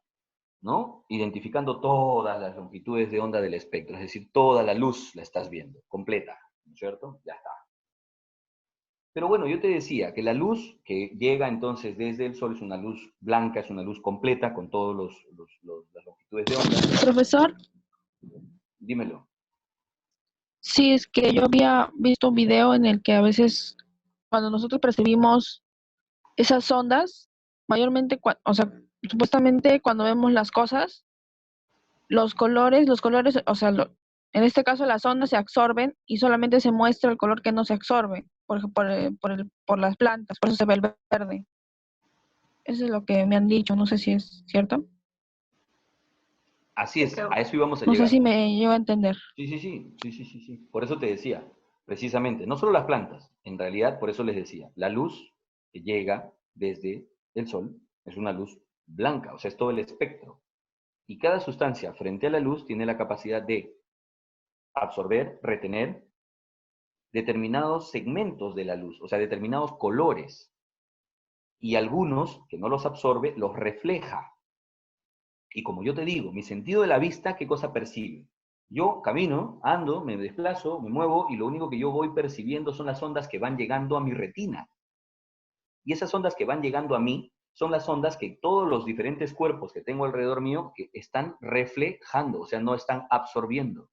¿no?, identificando todas las longitudes de onda del espectro, es decir, toda la luz la estás viendo, completa, ¿no es cierto? Ya está. Pero bueno, yo te decía que la luz que llega entonces desde el Sol es una luz blanca, es una luz completa con todas las longitudes de onda. Profesor, Dímelo. sí, es que yo había visto un video en el que a veces cuando nosotros percibimos esas ondas, mayormente, o sea, supuestamente cuando vemos las cosas, los colores, o sea, en este caso las ondas se absorben y solamente se muestra el color que no se absorbe por las plantas, por eso se ve el verde. Eso es lo que me han dicho, no sé si es cierto. Así es, a eso íbamos a No sé si llegar. me llevo a entender. Sí. Por eso te decía, precisamente, no solo las plantas, en realidad, por eso les decía, la luz que llega desde el Sol es una luz blanca, o sea, es todo el espectro. Y cada sustancia frente a la luz tiene la capacidad de absorber, retener determinados segmentos de la luz, o sea, determinados colores. Y algunos, que no los absorbe, los refleja. Y como yo te digo, mi sentido de la vista, ¿qué cosa percibe? Yo camino, ando, me desplazo, me muevo y lo único que yo voy percibiendo son las ondas que van llegando a mi retina. Y esas ondas que van llegando a mí son las ondas que todos los diferentes cuerpos que tengo alrededor mío que están reflejando, o sea, no están absorbiendo.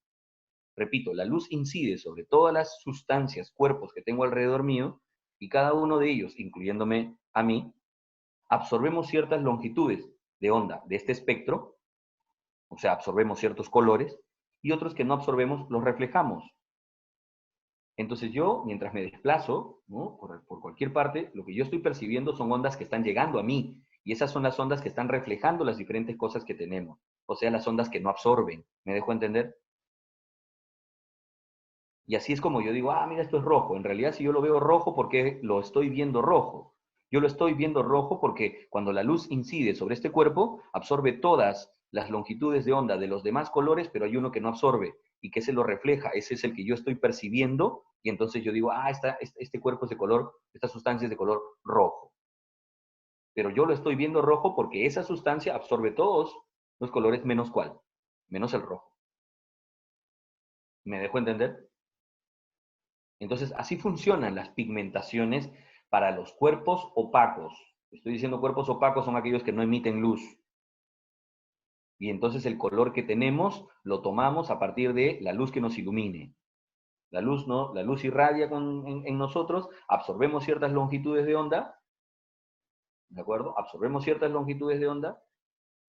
Repito, la luz incide sobre todas las sustancias, cuerpos que tengo alrededor mío y cada uno de ellos, incluyéndome a mí, absorbemos ciertas longitudes de onda de este espectro, o sea, absorbemos ciertos colores, y otros que no absorbemos los reflejamos. Entonces yo, mientras me desplazo, ¿no?, por cualquier parte, lo que yo estoy percibiendo son ondas que están llegando a mí, y esas son las ondas que están reflejando las diferentes cosas que tenemos, o sea, las ondas que no absorben. ¿Me dejo entender? Y así es como yo digo, mira, esto es rojo. En realidad, si yo lo veo rojo, ¿por qué lo estoy viendo rojo? Yo lo estoy viendo rojo porque cuando la luz incide sobre este cuerpo, absorbe todas las longitudes de onda de los demás colores, pero hay uno que no absorbe y que se lo refleja. Ese es el que yo estoy percibiendo y entonces yo digo, este cuerpo es de color, esta sustancia es de color rojo. Pero yo lo estoy viendo rojo porque esa sustancia absorbe todos los colores menos ¿cuál? Menos el rojo. ¿Me dejo entender? Entonces, así funcionan las pigmentaciones para los cuerpos opacos. Estoy diciendo cuerpos opacos son aquellos que no emiten luz. Y entonces el color que tenemos lo tomamos a partir de la luz que nos ilumine. La luz, ¿no? La luz irradia en nosotros, absorbemos ciertas longitudes de onda, ¿de acuerdo? Absorbemos ciertas longitudes de onda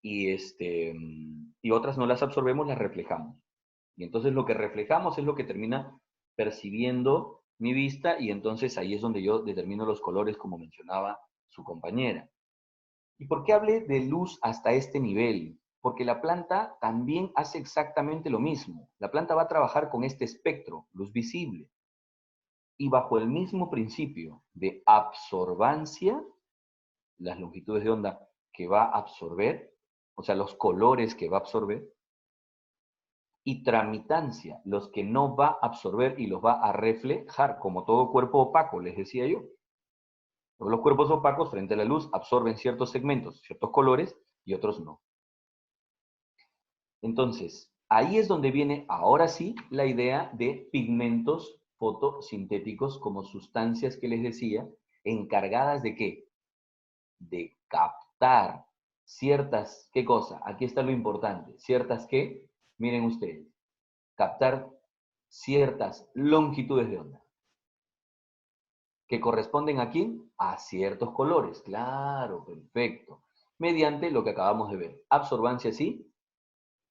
y otras no las absorbemos, las reflejamos. Y entonces lo que reflejamos es lo que termina percibiendo mi vista y entonces ahí es donde yo determino los colores como mencionaba su compañera. ¿Y por qué hablé de luz hasta este nivel? Porque la planta también hace exactamente lo mismo. La planta va a trabajar con este espectro, luz visible. Y bajo el mismo principio de absorbancia, las longitudes de onda que va a absorber, o sea, los colores que va a absorber, y tramitancia, los que no va a absorber y los va a reflejar, como todo cuerpo opaco, les decía yo. Los cuerpos opacos frente a la luz absorben ciertos segmentos, ciertos colores, y otros no. Entonces, ahí es donde viene ahora sí la idea de pigmentos fotosintéticos como sustancias que les decía, encargadas de ¿qué? De captar ciertas, ¿qué cosa? Aquí está lo importante, ciertas ¿qué? Miren ustedes, captar ciertas longitudes de onda, que corresponden a quién? A ciertos colores, claro, perfecto, mediante lo que acabamos de ver, absorbancia sí,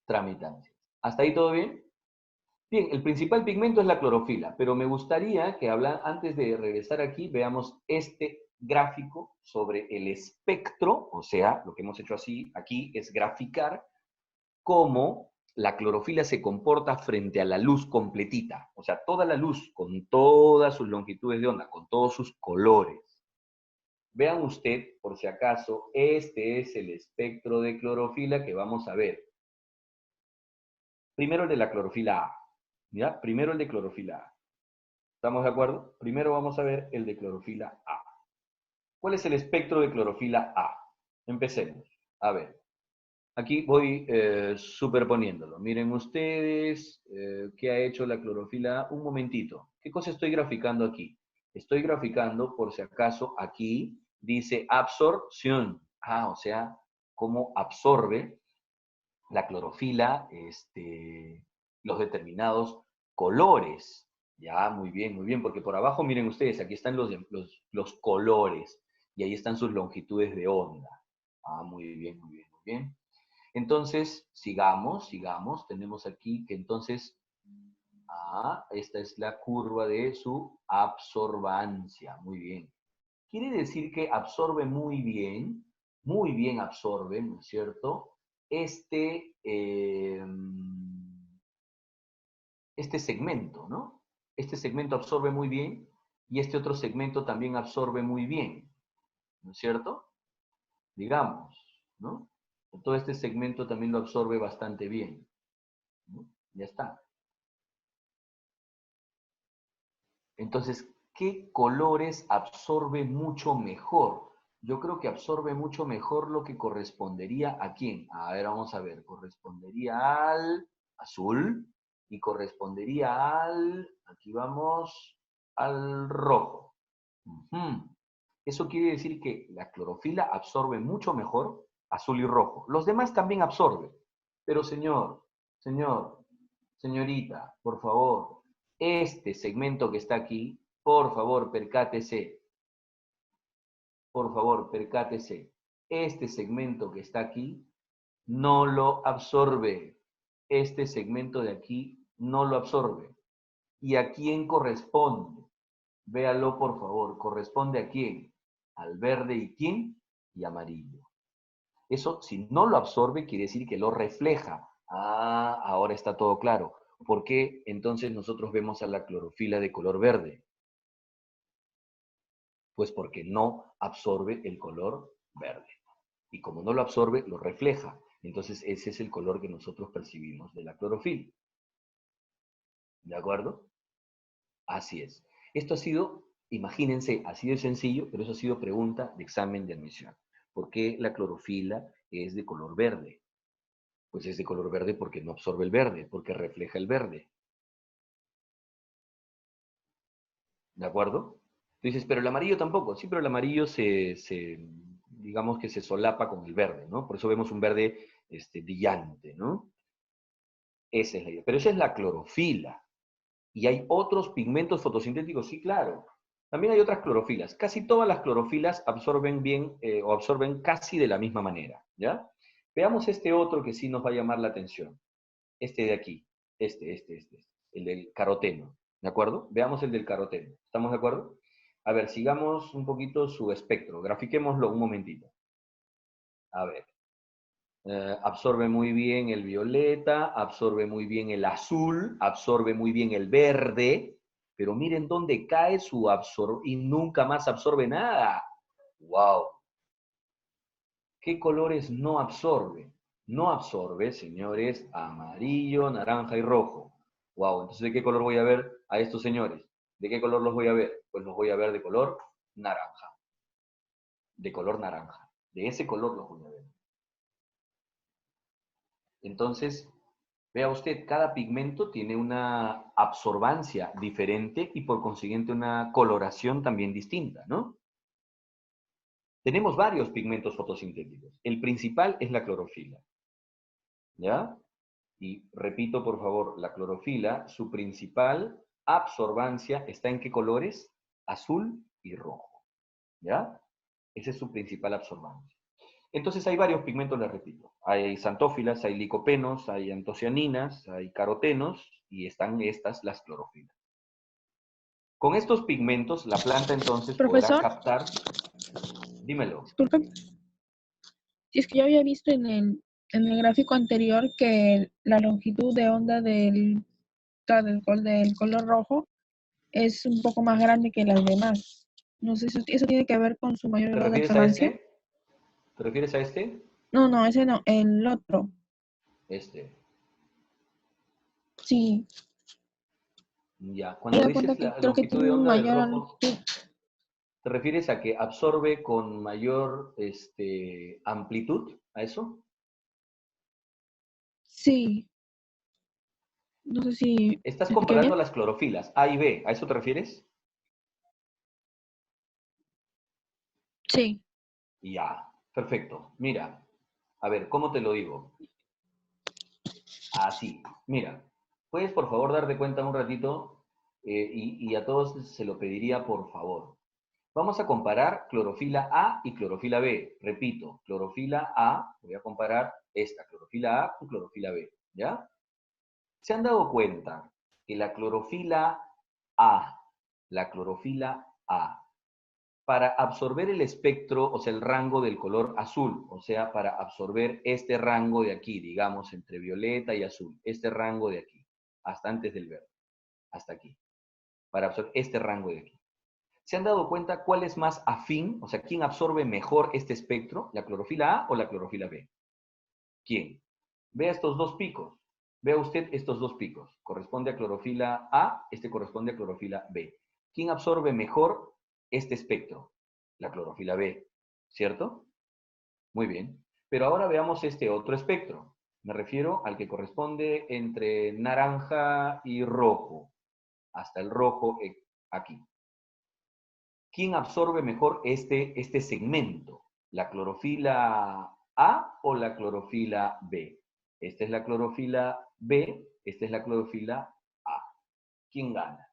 tramitancia. ¿Hasta ahí todo bien? Bien, el principal pigmento es la clorofila, pero me gustaría que antes de regresar aquí veamos este gráfico sobre el espectro, o sea, lo que hemos hecho así aquí es graficar cómo la clorofila se comporta frente a la luz completita, o sea, toda la luz con todas sus longitudes de onda, con todos sus colores. Vean usted, por si acaso, este es el espectro de clorofila que vamos a ver. Primero el de la clorofila A, ¿ya? Primero el de clorofila A. ¿Estamos de acuerdo? Primero vamos a ver el de clorofila A. ¿Cuál es el espectro de clorofila A? Empecemos. A ver, aquí voy superponiéndolo. Miren ustedes qué ha hecho la clorofila A. Un momentito. ¿Qué cosa estoy graficando aquí? Estoy graficando, por si acaso, aquí dice absorción. O sea, cómo absorbe la clorofila los determinados colores. Ya, muy bien, porque por abajo, miren ustedes, aquí están los colores y ahí están sus longitudes de onda. Muy bien, muy bien, muy bien. Entonces, sigamos. Tenemos aquí que entonces, esta es la curva de su absorbancia. Muy bien. Quiere decir que absorbe muy bien absorbe, ¿no es cierto? Este segmento, ¿no? Este segmento absorbe muy bien y este otro segmento también absorbe muy bien, ¿no es cierto? Digamos, ¿no? Todo este segmento también lo absorbe bastante bien, ¿no? Ya está. Entonces, ¿qué colores absorbe mucho mejor? Yo creo que absorbe mucho mejor lo que correspondería a quién. A ver, vamos a ver. Correspondería al azul y correspondería aquí vamos, al rojo. Eso quiere decir que la clorofila absorbe mucho mejor azul y rojo. Los demás también absorben. Pero señor, señorita, por favor, este segmento que está aquí, por favor, percátese. Por favor, percátese. Este segmento que está aquí no lo absorbe. Este segmento de aquí no lo absorbe. ¿Y a quién corresponde? Véalo, por favor. ¿Corresponde a quién? Al verde y quién? Y amarillo. Eso, si no lo absorbe, quiere decir que lo refleja. Ahora está todo claro. ¿Por qué entonces nosotros vemos a la clorofila de color verde? Pues porque no absorbe el color verde. Y como no lo absorbe, lo refleja. Entonces ese es el color que nosotros percibimos de la clorofila. ¿De acuerdo? Así es. Esto ha sido, imagínense, así de sencillo, pero eso ha sido pregunta de examen de admisión. ¿Por qué la clorofila es de color verde? Pues es de color verde porque no absorbe el verde, porque refleja el verde. ¿De acuerdo? Tú dices, pero el amarillo tampoco. Sí, pero el amarillo digamos que se solapa con el verde, ¿no? Por eso vemos un verde brillante, ¿no? Esa es la idea. Pero esa es la clorofila. ¿Y hay otros pigmentos fotosintéticos? Sí, claro. También hay otras clorofilas. Casi todas las clorofilas absorben bien o absorben casi de la misma manera, ¿ya? Veamos este otro que sí nos va a llamar la atención. Este de aquí. El del caroteno. ¿De acuerdo? Veamos el del caroteno. ¿Estamos de acuerdo? A ver, sigamos un poquito su espectro. Grafiquémoslo un momentito. A ver. Absorbe muy bien el violeta, absorbe muy bien el azul, absorbe muy bien el verde, pero miren dónde cae su absorción y nunca más absorbe nada. ¡Wow! ¿Qué colores no absorbe? No absorbe, señores, amarillo, naranja y rojo. ¡Wow! Entonces, ¿de qué color voy a ver a estos señores? ¿De qué color los voy a ver? Pues los voy a ver de color naranja. De color naranja. De ese color los voy a ver. Entonces, vea usted, cada pigmento tiene una absorbancia diferente y por consiguiente una coloración también distinta, ¿no? Tenemos varios pigmentos fotosintéticos. El principal es la clorofila, ¿ya? Y repito, por favor, la clorofila, su principal absorbancia está en qué colores? Azul y rojo, ¿ya? Ese es su principal absorbancia. Entonces hay varios pigmentos, les repito. Hay xantófilas, hay licopenos, hay antocianinas, hay carotenos y están estas, las clorofilas. Con estos pigmentos, la planta entonces podrá Profesor, captar, dímelo, disculpe, si es que yo había visto en el gráfico anterior que la longitud de onda del color rojo es un poco más grande que las demás. No sé si eso tiene que ver con su mayor ¿te grado de refieres a absorbancia. este? ¿Te refieres a este? No, no, ese no, el otro. Este. Sí, Ya, me cuando da cuenta dices que la creo que longitud de tiene onda del mayor rojo, longitud. ¿te refieres a que absorbe con mayor amplitud a eso? Sí, no sé si Estás me expliqué comparando bien. las clorofilas, A y B, ¿a eso te refieres? Sí, Ya, perfecto. Mira, a ver, ¿cómo te lo digo? Así, mira, ¿puedes por favor darte cuenta un ratito? Y a todos se lo pediría por favor. Vamos a comparar clorofila A y clorofila B. Repito, clorofila A, voy a comparar esta clorofila A con clorofila B, ¿ya? ¿Se han dado cuenta que A, la clorofila A, para absorber el espectro, o sea, el rango del color azul, o sea, para absorber este rango de aquí, digamos, entre violeta y azul, este rango de aquí, hasta antes del verde, hasta aquí, para absorber este rango de aquí? ¿Se han dado cuenta cuál es más afín? O sea, ¿quién absorbe mejor este espectro? ¿La clorofila A o la clorofila B? ¿Quién? Vea estos dos picos. Vea usted estos dos picos. Corresponde a clorofila A, este corresponde a clorofila B. ¿Quién absorbe mejor este espectro? La clorofila B, ¿cierto? Muy bien. Pero ahora veamos este otro espectro. Me refiero al que corresponde entre naranja y rojo, hasta el rojo aquí. ¿Quién absorbe mejor este segmento? ¿La clorofila A o la clorofila B? Esta es la clorofila B, esta es la clorofila A. ¿Quién gana?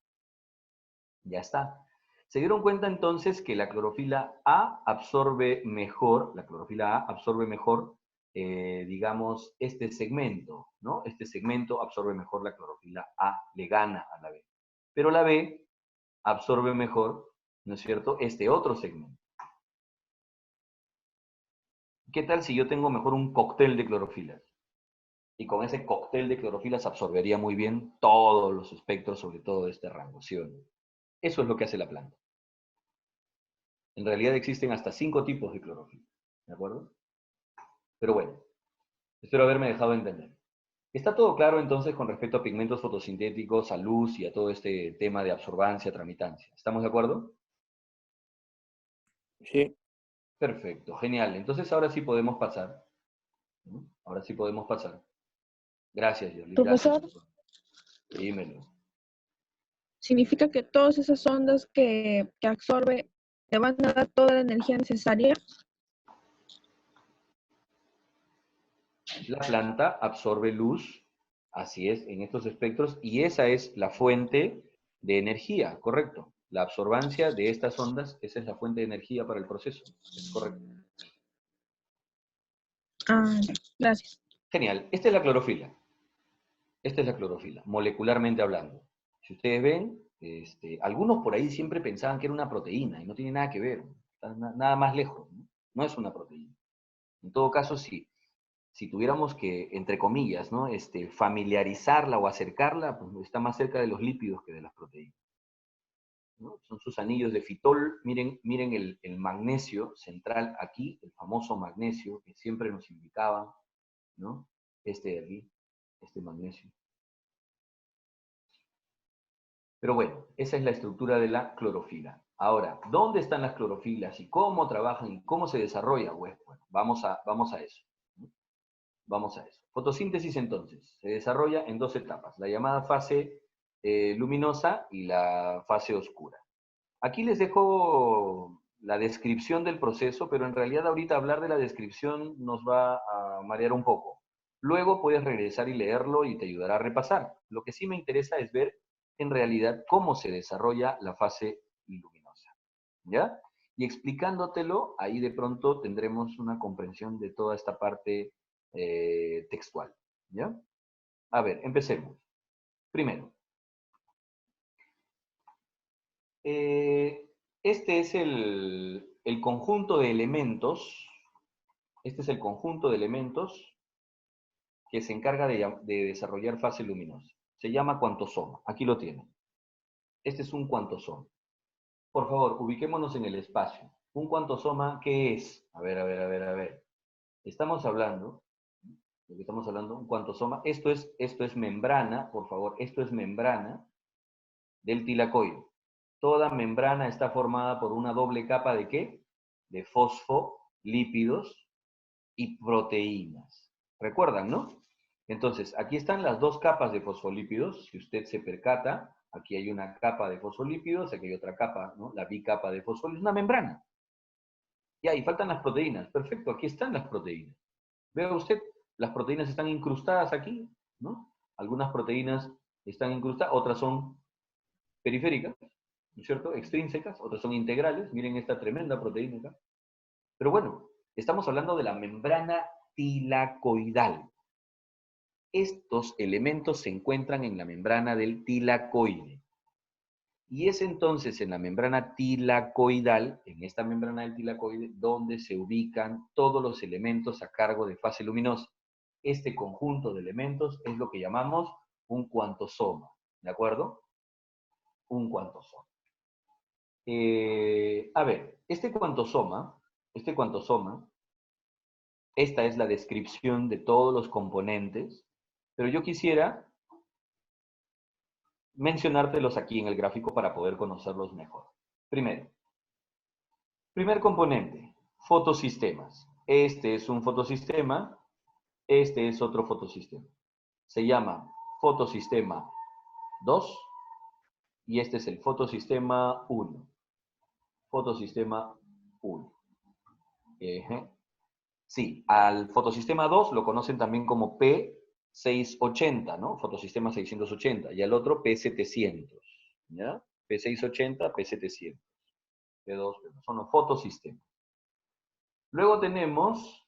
Ya está. Se dieron cuenta entonces que la clorofila A absorbe mejor, la clorofila A absorbe mejor, digamos, este segmento, ¿no? Este segmento absorbe mejor la clorofila A, le gana a la B. Pero la B absorbe mejor, ¿no es cierto?, este otro segmento. ¿Qué tal si yo tengo mejor un cóctel de clorofilas? Y con ese cóctel de clorofilas absorbería muy bien todos los espectros, sobre todo de este rango, ¿sí o no? Eso es lo que hace la planta. En realidad existen hasta 5 tipos de clorofila, ¿de acuerdo? Pero bueno, espero haberme dejado entender. ¿Está todo claro entonces con respecto a pigmentos fotosintéticos, a luz y a todo este tema de absorbancia, tramitancia? ¿Estamos de acuerdo? Sí, Perfecto, genial. Entonces ahora sí podemos pasar. ¿No? Ahora sí podemos pasar. Gracias, Yerly. Gracias, profesor, doctor. Dímelo. significa que todas esas ondas que absorbe le van a dar toda la energía necesaria. La planta absorbe luz, así es, en estos espectros, y esa es la fuente de energía, correcto. La absorbancia de estas ondas, esa es la fuente de energía para el proceso. Es correcto. Ah, gracias. Genial. Esta es la clorofila. Esta es la clorofila, molecularmente hablando. Si ustedes ven, algunos por ahí siempre pensaban que era una proteína y no tiene nada que ver. Está nada más lejos. ¿No? No es una proteína. En todo caso, si tuviéramos que, entre comillas, ¿no? Familiarizarla o acercarla, pues está más cerca de los lípidos que de las proteínas, ¿no? Son sus anillos de fitol. Miren el magnesio central aquí, el famoso magnesio que siempre nos indicaban, ¿no? Este de aquí, este magnesio. Pero bueno, esa es la estructura de la clorofila. Ahora, ¿dónde están las clorofilas y cómo trabajan y cómo se desarrolla? Bueno, vamos a eso. Vamos a eso. Fotosíntesis entonces se desarrolla en dos etapas, la llamada fase luminosa y la fase oscura. Aquí les dejo la descripción del proceso, pero en realidad ahorita hablar de la descripción nos va a marear un poco. Luego puedes regresar y leerlo y te ayudará a repasar. Lo que sí me interesa es ver en realidad cómo se desarrolla la fase luminosa. ¿Ya? Y explicándotelo, ahí de pronto tendremos una comprensión de toda esta parte textual. ¿Ya? A ver, empecemos. Primero, este es el conjunto de elementos, este es el conjunto de elementos que se encarga de desarrollar fase luminosa. Se llama cuantosoma. Aquí lo tienen. Este es un cuantosoma. Por favor, ubiquémonos en el espacio. ¿Un cuantosoma qué es? A ver, a ver, a ver, a ver. Estamos hablando, de que estamos hablando, un cuantosoma. Esto es membrana, por favor, esto es membrana del tilacoide. Toda membrana está formada por una doble capa ¿de qué? De fosfolípidos y proteínas. ¿Recuerdan, no? Entonces, aquí están las dos capas de fosfolípidos. Si usted se percata, aquí hay una capa de fosfolípidos, aquí hay otra capa, ¿no? La bicapa de fosfolípidos, una membrana. Y ahí faltan las proteínas. Perfecto, aquí están las proteínas. Vea usted, las proteínas están incrustadas aquí, ¿no? Algunas proteínas están incrustadas, otras son periféricas, ¿no es cierto? Extrínsecas, otras son integrales. Miren esta tremenda proteína acá. Pero bueno, estamos hablando de la membrana tilacoidal. Estos elementos se encuentran en la membrana del tilacoide. Y es entonces en la membrana tilacoidal, en esta membrana del tilacoide, donde se ubican todos los elementos a cargo de fase luminosa. Este conjunto de elementos es lo que llamamos un cuantosoma, ¿de acuerdo? Un cuantosoma. A ver, este cuantosoma, esta es la descripción de todos los componentes, pero yo quisiera mencionártelos aquí en el gráfico para poder conocerlos mejor. Primero, primer componente, fotosistemas. Este es un fotosistema, este es otro fotosistema. Se llama fotosistema 2 y este es el fotosistema 1. Fotosistema 1. Sí, al fotosistema 2 lo conocen también como P680, ¿no? Fotosistema 680. Y al otro P700, ¿ya? P680, P700. P2, P2. Son los fotosistemas. Luego tenemos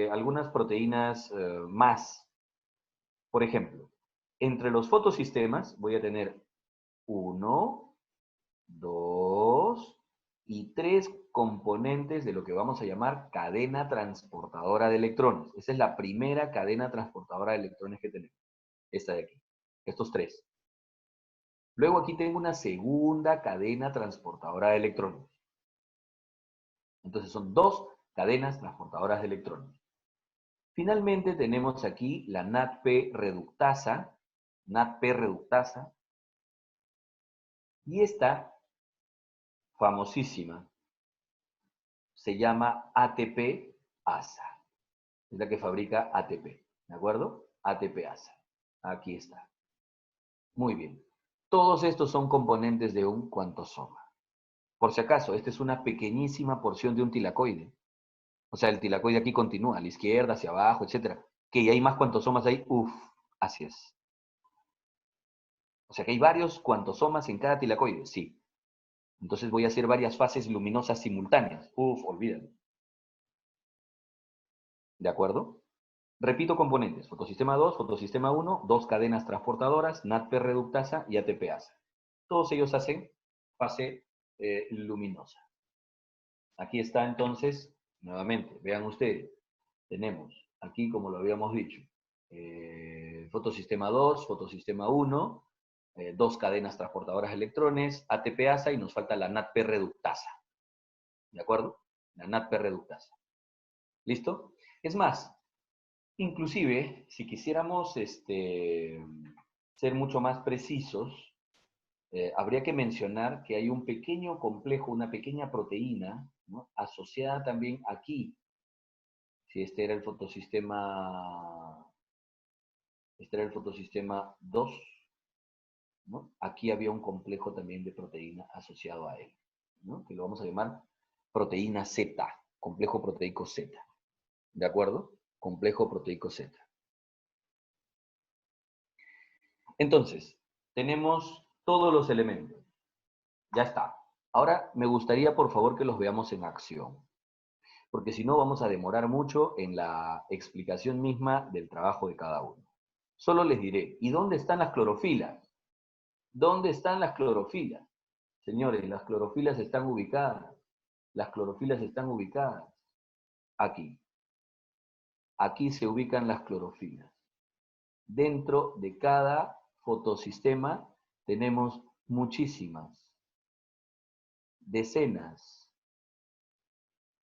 algunas proteínas más. Por ejemplo, entre los fotosistemas voy a tener 1, 2 y 3 componentes de lo que vamos a llamar cadena transportadora de electrones. Esa es la primera cadena transportadora de electrones que tenemos. Esta de aquí. Estos 3. Luego aquí tengo una segunda cadena transportadora de electrones. Entonces son 2 cadenas transportadoras de electrones. Finalmente tenemos aquí la NADP reductasa, y esta famosísima se llama ATP-ASA. Es la que fabrica ATP, ¿de acuerdo? ATP-ASA. Aquí está. Muy bien. Todos estos son componentes de un cuantosoma. Por si acaso, esta es una pequeñísima porción de un tilacoide. O sea, el tilacoide aquí continúa, a la izquierda, hacia abajo, etc. ¿Que hay más cuantosomas ahí? Uf, así es. O sea que hay varios cuantosomas en cada tilacoide, sí. Entonces voy a hacer varias fases luminosas simultáneas. Uf, olvídalo. ¿De acuerdo? Repito componentes. Fotosistema 2, fotosistema 1, dos cadenas transportadoras, NADP reductasa y ATPasa. Todos ellos hacen fase luminosa. Aquí está entonces, nuevamente, vean ustedes. tenemos aquí, como lo habíamos dicho, fotosistema 2, fotosistema 1, dos cadenas transportadoras de electrones, ATP-ASA y nos falta la NADP reductasa. ¿De acuerdo? La NADP reductasa. ¿Listo? Es más, inclusive, si quisiéramos ser mucho más precisos, habría que mencionar que hay un pequeño complejo, una pequeña proteína, ¿no?, asociada también aquí. Si este era el fotosistema 2, ¿no? Aquí había un complejo también de proteína asociado a él, ¿no?, que lo vamos a llamar proteína Z, complejo proteico Z. ¿De acuerdo? Complejo proteico Z. Entonces, tenemos todos los elementos. Ya está. Ahora me gustaría, por favor, que los veamos en acción, porque si no vamos a demorar mucho en la explicación misma del trabajo de cada uno. Solo les diré, ¿y dónde están las clorofilas? ¿Dónde están las clorofilas? Señores, las clorofilas están ubicadas. Las clorofilas están ubicadas aquí. Aquí se ubican las clorofilas. Dentro de cada fotosistema tenemos muchísimas, decenas,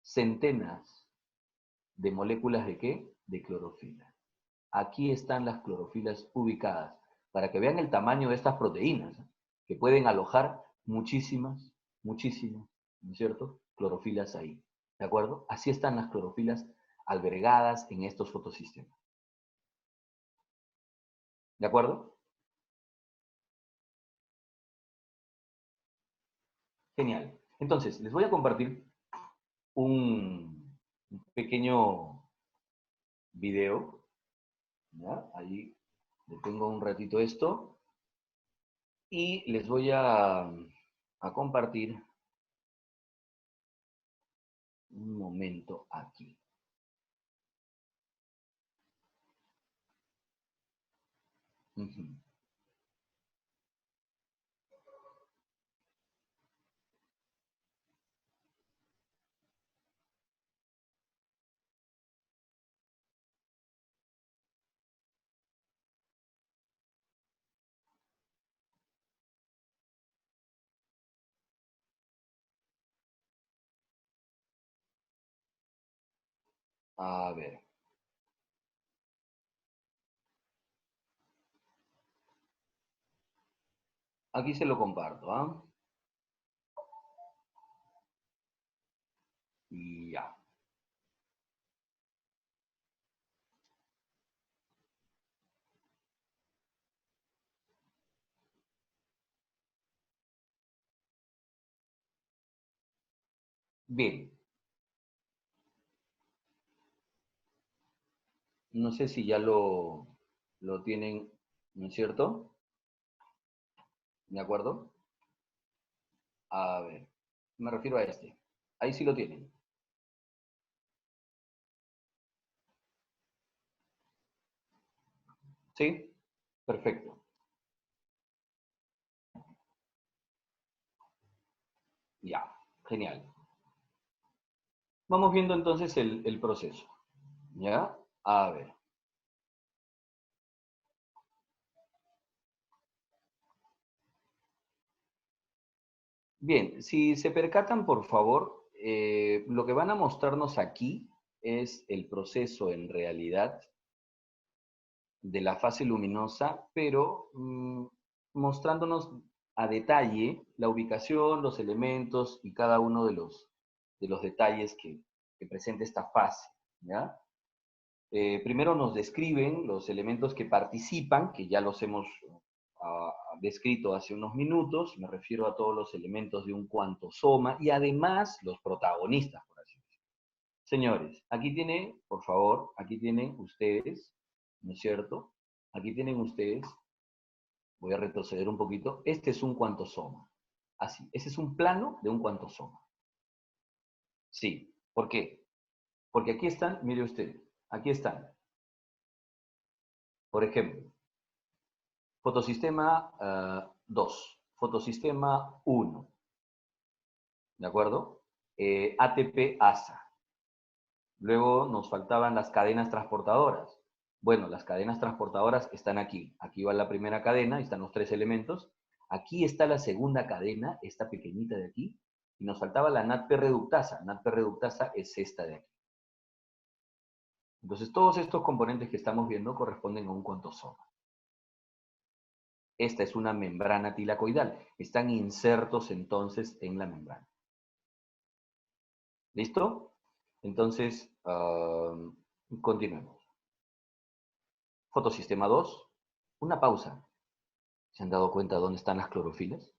centenas de moléculas ¿de qué? De clorofila. Aquí están las clorofilas ubicadas, para que vean el tamaño de estas proteínas, que pueden alojar muchísimas, muchísimas, ¿no es cierto?, clorofilas ahí. ¿De acuerdo? Así están las clorofilas albergadas en estos fotosistemas. ¿De acuerdo? Genial. Entonces, les voy a compartir un pequeño video, ¿ya? Ahí detengo un ratito esto y les voy a compartir un momento aquí. Ujú. A ver, aquí se lo comparto, ¿ah? Y ya. Bien, no sé si ya lo tienen, ¿no es cierto? ¿De acuerdo? A ver, me refiero a este. Ahí sí lo tienen. ¿Sí? Perfecto. Ya, genial. Vamos viendo entonces el proceso. ¿Ya? A ver. Bien, si se percatan, por favor, lo que van a mostrarnos aquí es el proceso en realidad de la fase luminosa, pero mostrándonos a detalle la ubicación, los elementos y cada uno de los detalles que presenta esta fase, ¿ya? Primero nos describen los elementos que participan, que ya los hemos descrito hace unos minutos, me refiero a todos los elementos de un cuantosoma y además los protagonistas, por así decirlo. Señores, aquí tienen, por favor, aquí tienen ustedes, ¿no es cierto? Aquí tienen ustedes, voy a retroceder un poquito, este es un cuantosoma. Así, ese es un plano de un cuantosoma. Sí, ¿por qué? Porque aquí están, mire usted, aquí están. Por ejemplo, fotosistema 2, fotosistema 1, ¿de acuerdo? ATP-ASA, Luego nos faltaban las cadenas transportadoras. Bueno, las cadenas transportadoras están aquí. Aquí va la primera cadena, ahí están los 3 elementos. Aquí está la segunda cadena, esta pequeñita de aquí. Y nos faltaba la NADP reductasa. NADP reductasa es esta de aquí. Entonces, todos estos componentes que estamos viendo corresponden a un cuantosoma. Esta es una membrana tilacoidal. Están insertos entonces en la membrana. ¿Listo? Entonces, continuemos. Fotosistema 2. Una pausa. ¿Se han dado cuenta dónde están las clorofilas?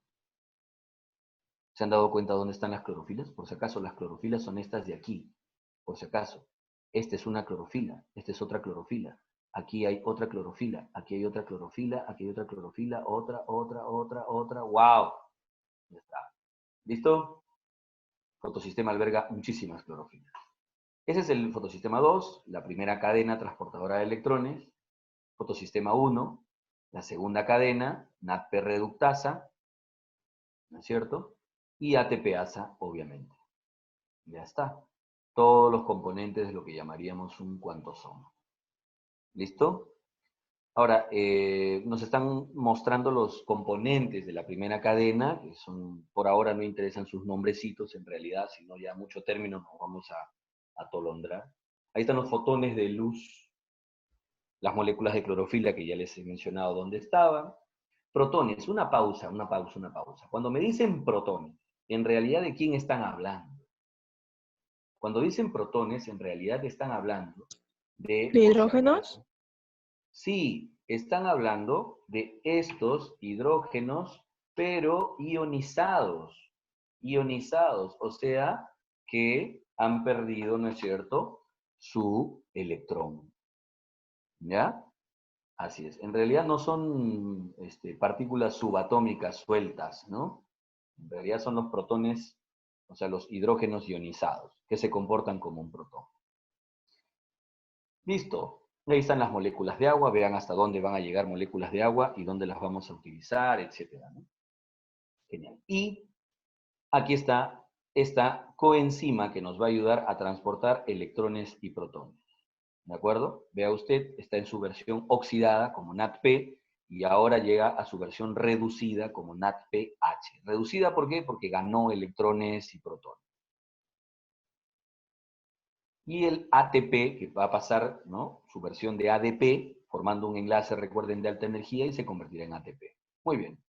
¿Se han dado cuenta dónde están las clorofilas? Por si acaso, las clorofilas son estas de aquí. Por si acaso. Esta es una clorofila. Esta es otra clorofila. Aquí hay otra clorofila. Aquí hay otra clorofila. Aquí hay otra clorofila. Otra. ¡Wow! Ya está. ¿Listo? Fotosistema alberga muchísimas clorofilas. Ese es el fotosistema 2, la primera cadena transportadora de electrones. Fotosistema 1, la segunda cadena, NADP reductasa, ¿no es cierto? Y ATPasa, obviamente. Ya está. Todos los componentes de lo que llamaríamos un cuantosoma. ¿Listo? Ahora, nos están mostrando los componentes de la primera cadena, que son, por ahora no interesan sus nombrecitos en realidad, sino ya mucho término nos vamos a atolondrar. Ahí están los fotones de luz, las moléculas de clorofila que ya les he mencionado dónde estaban. Protones, una pausa. Cuando me dicen protones, en realidad ¿de quién están hablando? Cuando dicen protones, en realidad están hablando de, ¿De por si hidrógenos? acaso, sí, están hablando de estos hidrógenos, pero ionizados. Ionizados, o sea, que han perdido, ¿no es cierto?, su electrón. ¿Ya? Así es. En realidad no son partículas subatómicas sueltas, ¿no? En realidad son los protones, o sea, los hidrógenos ionizados, que se comportan como un protón. Listo. Ahí están las moléculas de agua, vean hasta dónde van a llegar moléculas de agua y dónde las vamos a utilizar, etcétera, ¿no? Genial. Y aquí está esta coenzima que nos va a ayudar a transportar electrones y protones. ¿De acuerdo? Vea usted, está en su versión oxidada como NADP y ahora llega a su versión reducida como NADPH. ¿Reducida por qué? Porque ganó electrones y protones. Y el ATP, que va a pasar, ¿no?, su versión de ADP, formando un enlace, recuerden, de alta energía y se convertirá en ATP. Muy bien.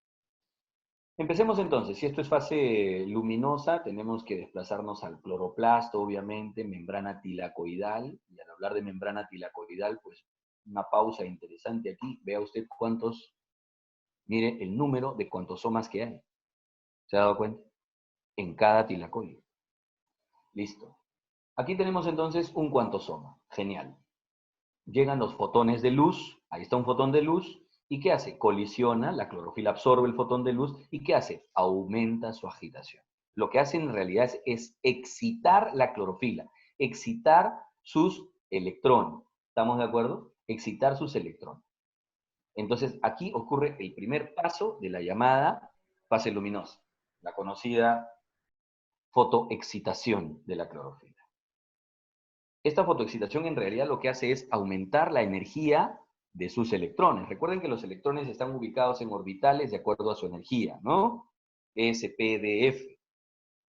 Empecemos entonces. Si esto es fase luminosa, tenemos que desplazarnos al cloroplasto, obviamente, membrana tilacoidal. Y al hablar de membrana tilacoidal, pues una pausa interesante aquí. Vea usted cuántos, mire el número de cuantosomas que hay. ¿Se ha dado cuenta? En cada tilacoide. Listo. Aquí tenemos entonces un cuantosoma. Genial. Llegan los fotones de luz. Ahí está un fotón de luz. ¿Y qué hace? Colisiona, la clorofila absorbe el fotón de luz. ¿Y qué hace? Aumenta su agitación. Lo que hace en realidad es excitar la clorofila, excitar sus electrones. ¿Estamos de acuerdo? Excitar sus electrones. Entonces, aquí ocurre el primer paso de la llamada fase luminosa, la conocida fotoexcitación de la clorofila. Esta fotoexcitación en realidad lo que hace es aumentar la energía de sus electrones. Recuerden que los electrones están ubicados en orbitales de acuerdo a su energía, ¿no? S, P, D, F.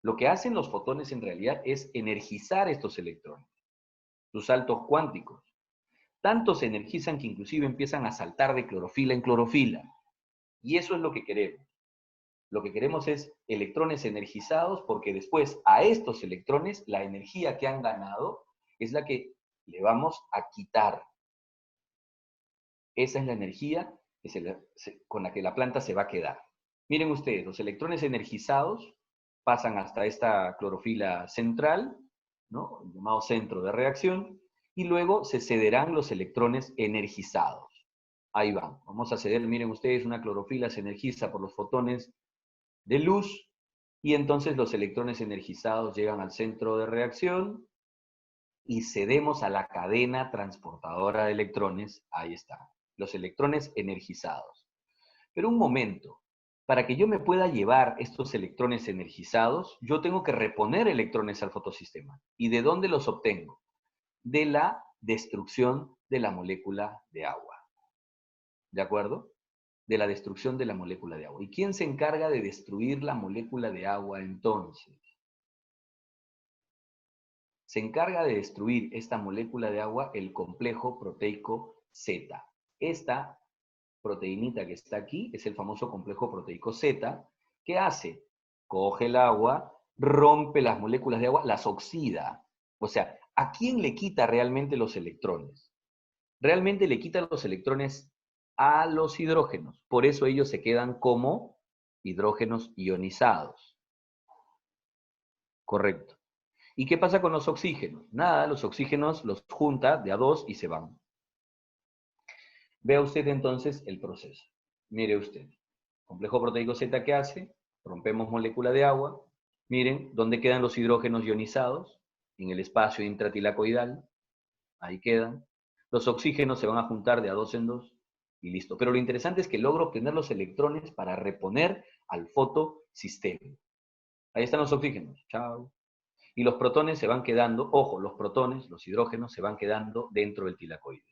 Lo que hacen los fotones en realidad es energizar estos electrones, sus saltos cuánticos. Tanto se energizan que inclusive empiezan a saltar de clorofila en clorofila. Y eso es lo que queremos. Lo que queremos es electrones energizados porque después a estos electrones la energía que han ganado es la que le vamos a quitar. Esa es la energía con la que la planta se va a quedar. Miren ustedes, los electrones energizados pasan hasta esta clorofila central, ¿no?, el llamado centro de reacción, y luego se cederán los electrones energizados. Ahí van. Vamos a ceder, miren ustedes, una clorofila se energiza por los fotones de luz, y entonces los electrones energizados llegan al centro de reacción, y cedemos a la cadena transportadora de electrones. Ahí está. Los electrones energizados. Pero un momento, para que yo me pueda llevar estos electrones energizados, yo tengo que reponer electrones al fotosistema. ¿Y de dónde los obtengo? de la destrucción de la molécula de agua. ¿De acuerdo? De la destrucción de la molécula de agua. ¿Y quién se encarga de destruir la molécula de agua entonces? Se encarga de destruir esta molécula de agua el complejo proteico Z. Esta proteinita que está aquí es el famoso complejo proteico Z. ¿Qué hace? Coge el agua, rompe las moléculas de agua, las oxida. O sea, ¿a quién le quita realmente los electrones? Realmente le quita los electrones a los hidrógenos. Por eso ellos se quedan como hidrógenos ionizados. Correcto. ¿Y qué pasa con los oxígenos? Nada, los oxígenos los junta de a dos y se van. Vea usted entonces el proceso. Mire usted. Complejo proteico Z, ¿qué hace? Rompemos molécula de agua. Miren, ¿dónde quedan los hidrógenos ionizados? En el espacio intratilacoidal. Ahí quedan. Los oxígenos se van a juntar de a dos en dos y listo. Pero lo interesante es que logro obtener los electrones para reponer al fotosistema. Ahí están los oxígenos. Chao. Y los protones se van quedando, ojo, los protones, los hidrógenos, se van quedando dentro del tilacoide.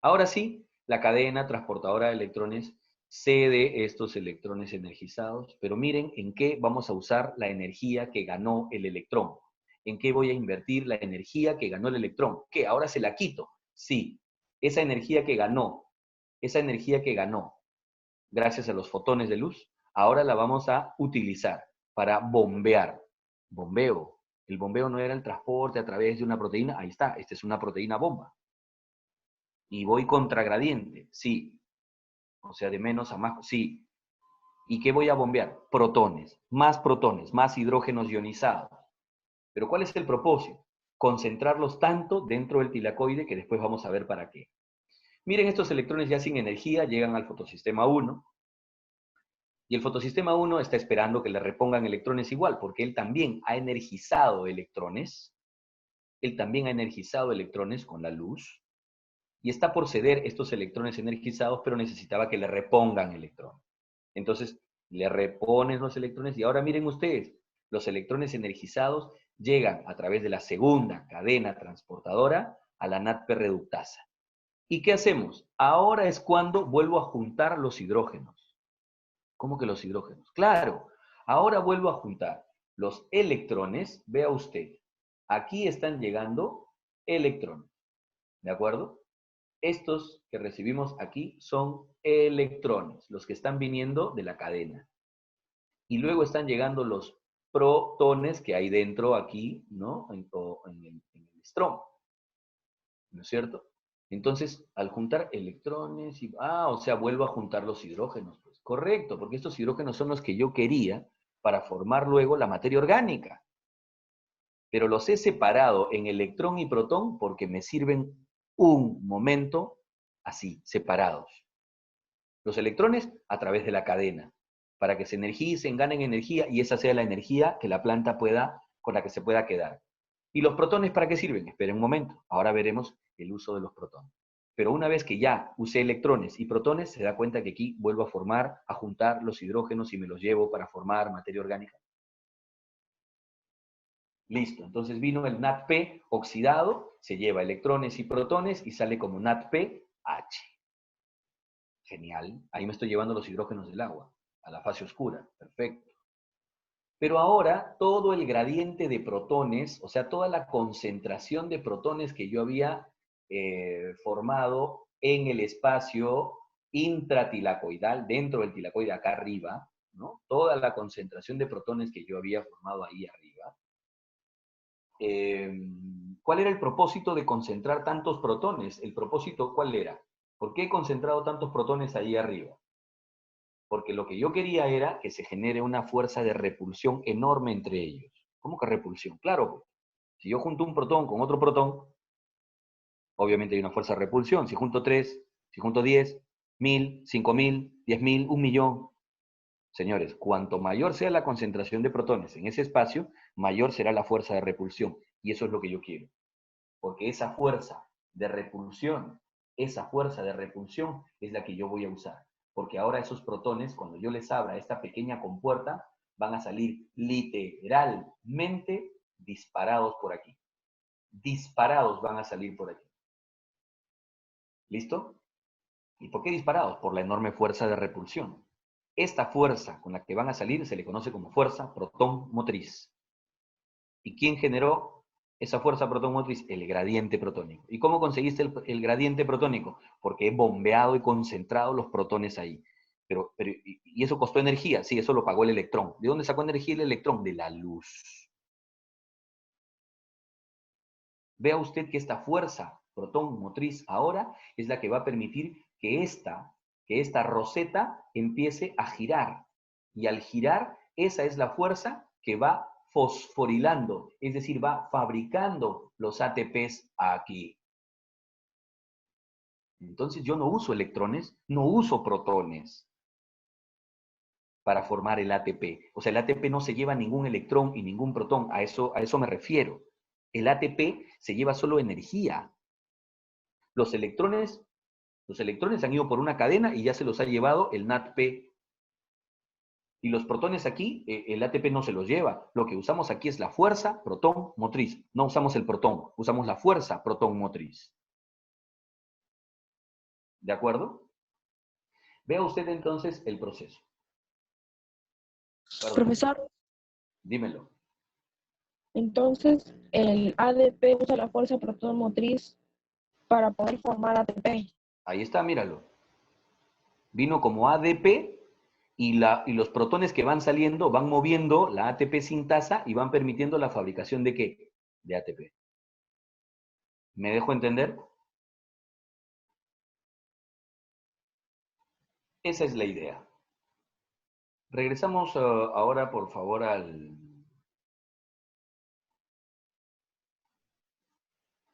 Ahora sí, la cadena transportadora de electrones cede estos electrones energizados, pero miren en qué vamos a usar la energía que ganó el electrón. ¿En qué voy a invertir la energía que ganó el electrón? ¿Qué? ¿Ahora se la quito? Sí, esa energía que ganó, gracias a los fotones de luz, ahora la vamos a utilizar para bombear. Bombeo. El bombeo no era el transporte a través de una proteína. Ahí está, esta es una proteína bomba. Y voy contragradiente, sí. O sea, de menos a más, sí. ¿Y qué voy a bombear? Protones, más hidrógenos ionizados. Pero ¿cuál es el propósito? Concentrarlos tanto dentro del tilacoide que después vamos a ver para qué. Miren, estos electrones ya sin energía llegan al fotosistema 1. Y el fotosistema 1 está esperando que le repongan electrones igual, porque él también ha energizado electrones. Él también ha energizado electrones con la luz. Y está por ceder estos electrones energizados, pero necesitaba que le repongan electrones. Entonces, le reponen los electrones y ahora miren ustedes, los electrones energizados llegan a través de la segunda cadena transportadora a la NADP reductasa. ¿Y qué hacemos? Ahora es cuando vuelvo a juntar los hidrógenos. ¿Cómo que los hidrógenos? Claro, ahora vuelvo a juntar los electrones, vea usted, aquí están llegando electrones, ¿de acuerdo? Estos que recibimos aquí son electrones, los que están viniendo de la cadena. Y luego están llegando los protones que hay dentro aquí, ¿no? En el strong, ¿no es cierto? Entonces, al juntar electrones, o sea, vuelvo a juntar los hidrógenos. Pues correcto, porque estos hidrógenos son los que yo quería para formar luego la materia orgánica. Pero los he separado en electrón y protón porque me sirven un momento así, separados. Los electrones a través de la cadena, para que se energicen, ganen energía y esa sea la energía que la planta pueda, con la que se pueda quedar. ¿Y los protones para qué sirven? Esperen un momento, ahora veremos el uso de los protones. Pero una vez que ya usé electrones y protones, se da cuenta que aquí vuelvo a formar, a juntar los hidrógenos y me los llevo para formar materia orgánica. Listo, entonces vino el NADP oxidado, se lleva electrones y protones y sale como NADPH. Genial, ahí me estoy llevando los hidrógenos del agua, a la fase oscura, perfecto. Pero ahora todo el gradiente de protones, o sea, toda la concentración de protones que yo había formado en el espacio intratilacoidal, dentro del tilacoide acá arriba, ¿no? Toda la concentración de protones que yo había formado ahí arriba. ¿Cuál era el propósito de concentrar tantos protones? ¿El propósito cuál era? ¿Por qué he concentrado tantos protones ahí arriba? Porque lo que yo quería era que se genere una fuerza de repulsión enorme entre ellos. ¿Cómo que repulsión? Claro, pues, si yo junto un protón con otro protón, obviamente hay una fuerza de repulsión. Si junto 3, si junto 10, 1000, 5000, 10.000, 1.000.000. Señores, cuanto mayor sea la concentración de protones en ese espacio, mayor será la fuerza de repulsión. Y eso es lo que yo quiero. Porque esa fuerza de repulsión es la que yo voy a usar. Porque ahora esos protones, cuando yo les abra esta pequeña compuerta, van a salir literalmente disparados por aquí. disparados van a salir por aquí. ¿Listo? ¿Y por qué disparados? Por la enorme fuerza de repulsión. Esta fuerza con la que van a salir se le conoce como fuerza protón motriz. ¿Y quién generó esa fuerza protón motriz? El gradiente protónico. ¿Y cómo conseguiste el gradiente protónico? Porque he bombeado y concentrado los protones ahí. ¿Y eso costó energía? Sí, eso lo pagó el electrón. ¿De dónde sacó energía el electrón? De la luz. Vea usted que esta fuerza protón motriz ahora es la que va a permitir que esta roseta empiece a girar. Y al girar, esa es la fuerza que va fosforilando, es decir, va fabricando los ATPs aquí. Entonces yo no uso electrones, no uso protones para formar el ATP. O sea, el ATP no se lleva ningún electrón y ningún protón, a eso me refiero. El ATP se lleva solo energía. Los electrones han ido por una cadena y ya se los ha llevado el NADP. Y los protones aquí, el ATP no se los lleva. Lo que usamos aquí es la fuerza protón motriz. No usamos el protón, usamos la fuerza protón motriz. ¿De acuerdo? Vea usted entonces el proceso. Perdón. Profesor, Dímelo. entonces el ADP usa la fuerza protón motriz para poder formar ATP. Ahí está, míralo. Vino como ADP y los protones que van saliendo van moviendo la ATP sintasa y van permitiendo la fabricación ¿de qué? De ATP. ¿Me dejo entender? Esa es la idea. Regresamos ahora, por favor, a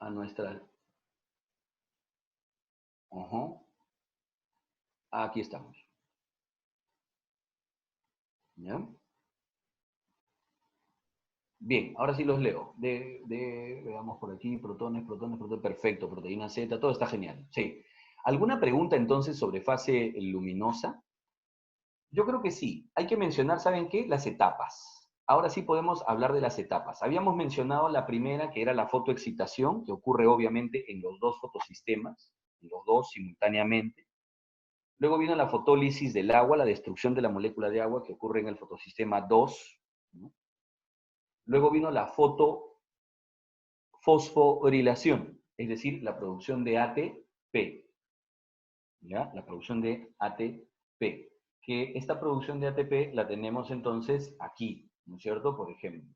nuestra... Aquí estamos. ¿Ya? Bien, ahora sí los leo. Veamos por aquí, protones, perfecto, proteína Z, todo está genial. Sí. ¿Alguna pregunta entonces sobre fase luminosa? Yo creo que sí. Hay que mencionar, ¿saben qué? Las etapas. Ahora sí podemos hablar de las etapas. Habíamos mencionado la primera, que era la fotoexcitación, que ocurre obviamente en los dos fotosistemas, en los dos simultáneamente. Luego vino la fotólisis del agua, la destrucción de la molécula de agua, que ocurre en el fotosistema 2, ¿no? Luego vino la fosforilación, es decir, la producción de ATP. ¿Ya? La producción de ATP. Que esta producción de ATP la tenemos entonces aquí, ¿no es cierto? Por ejemplo,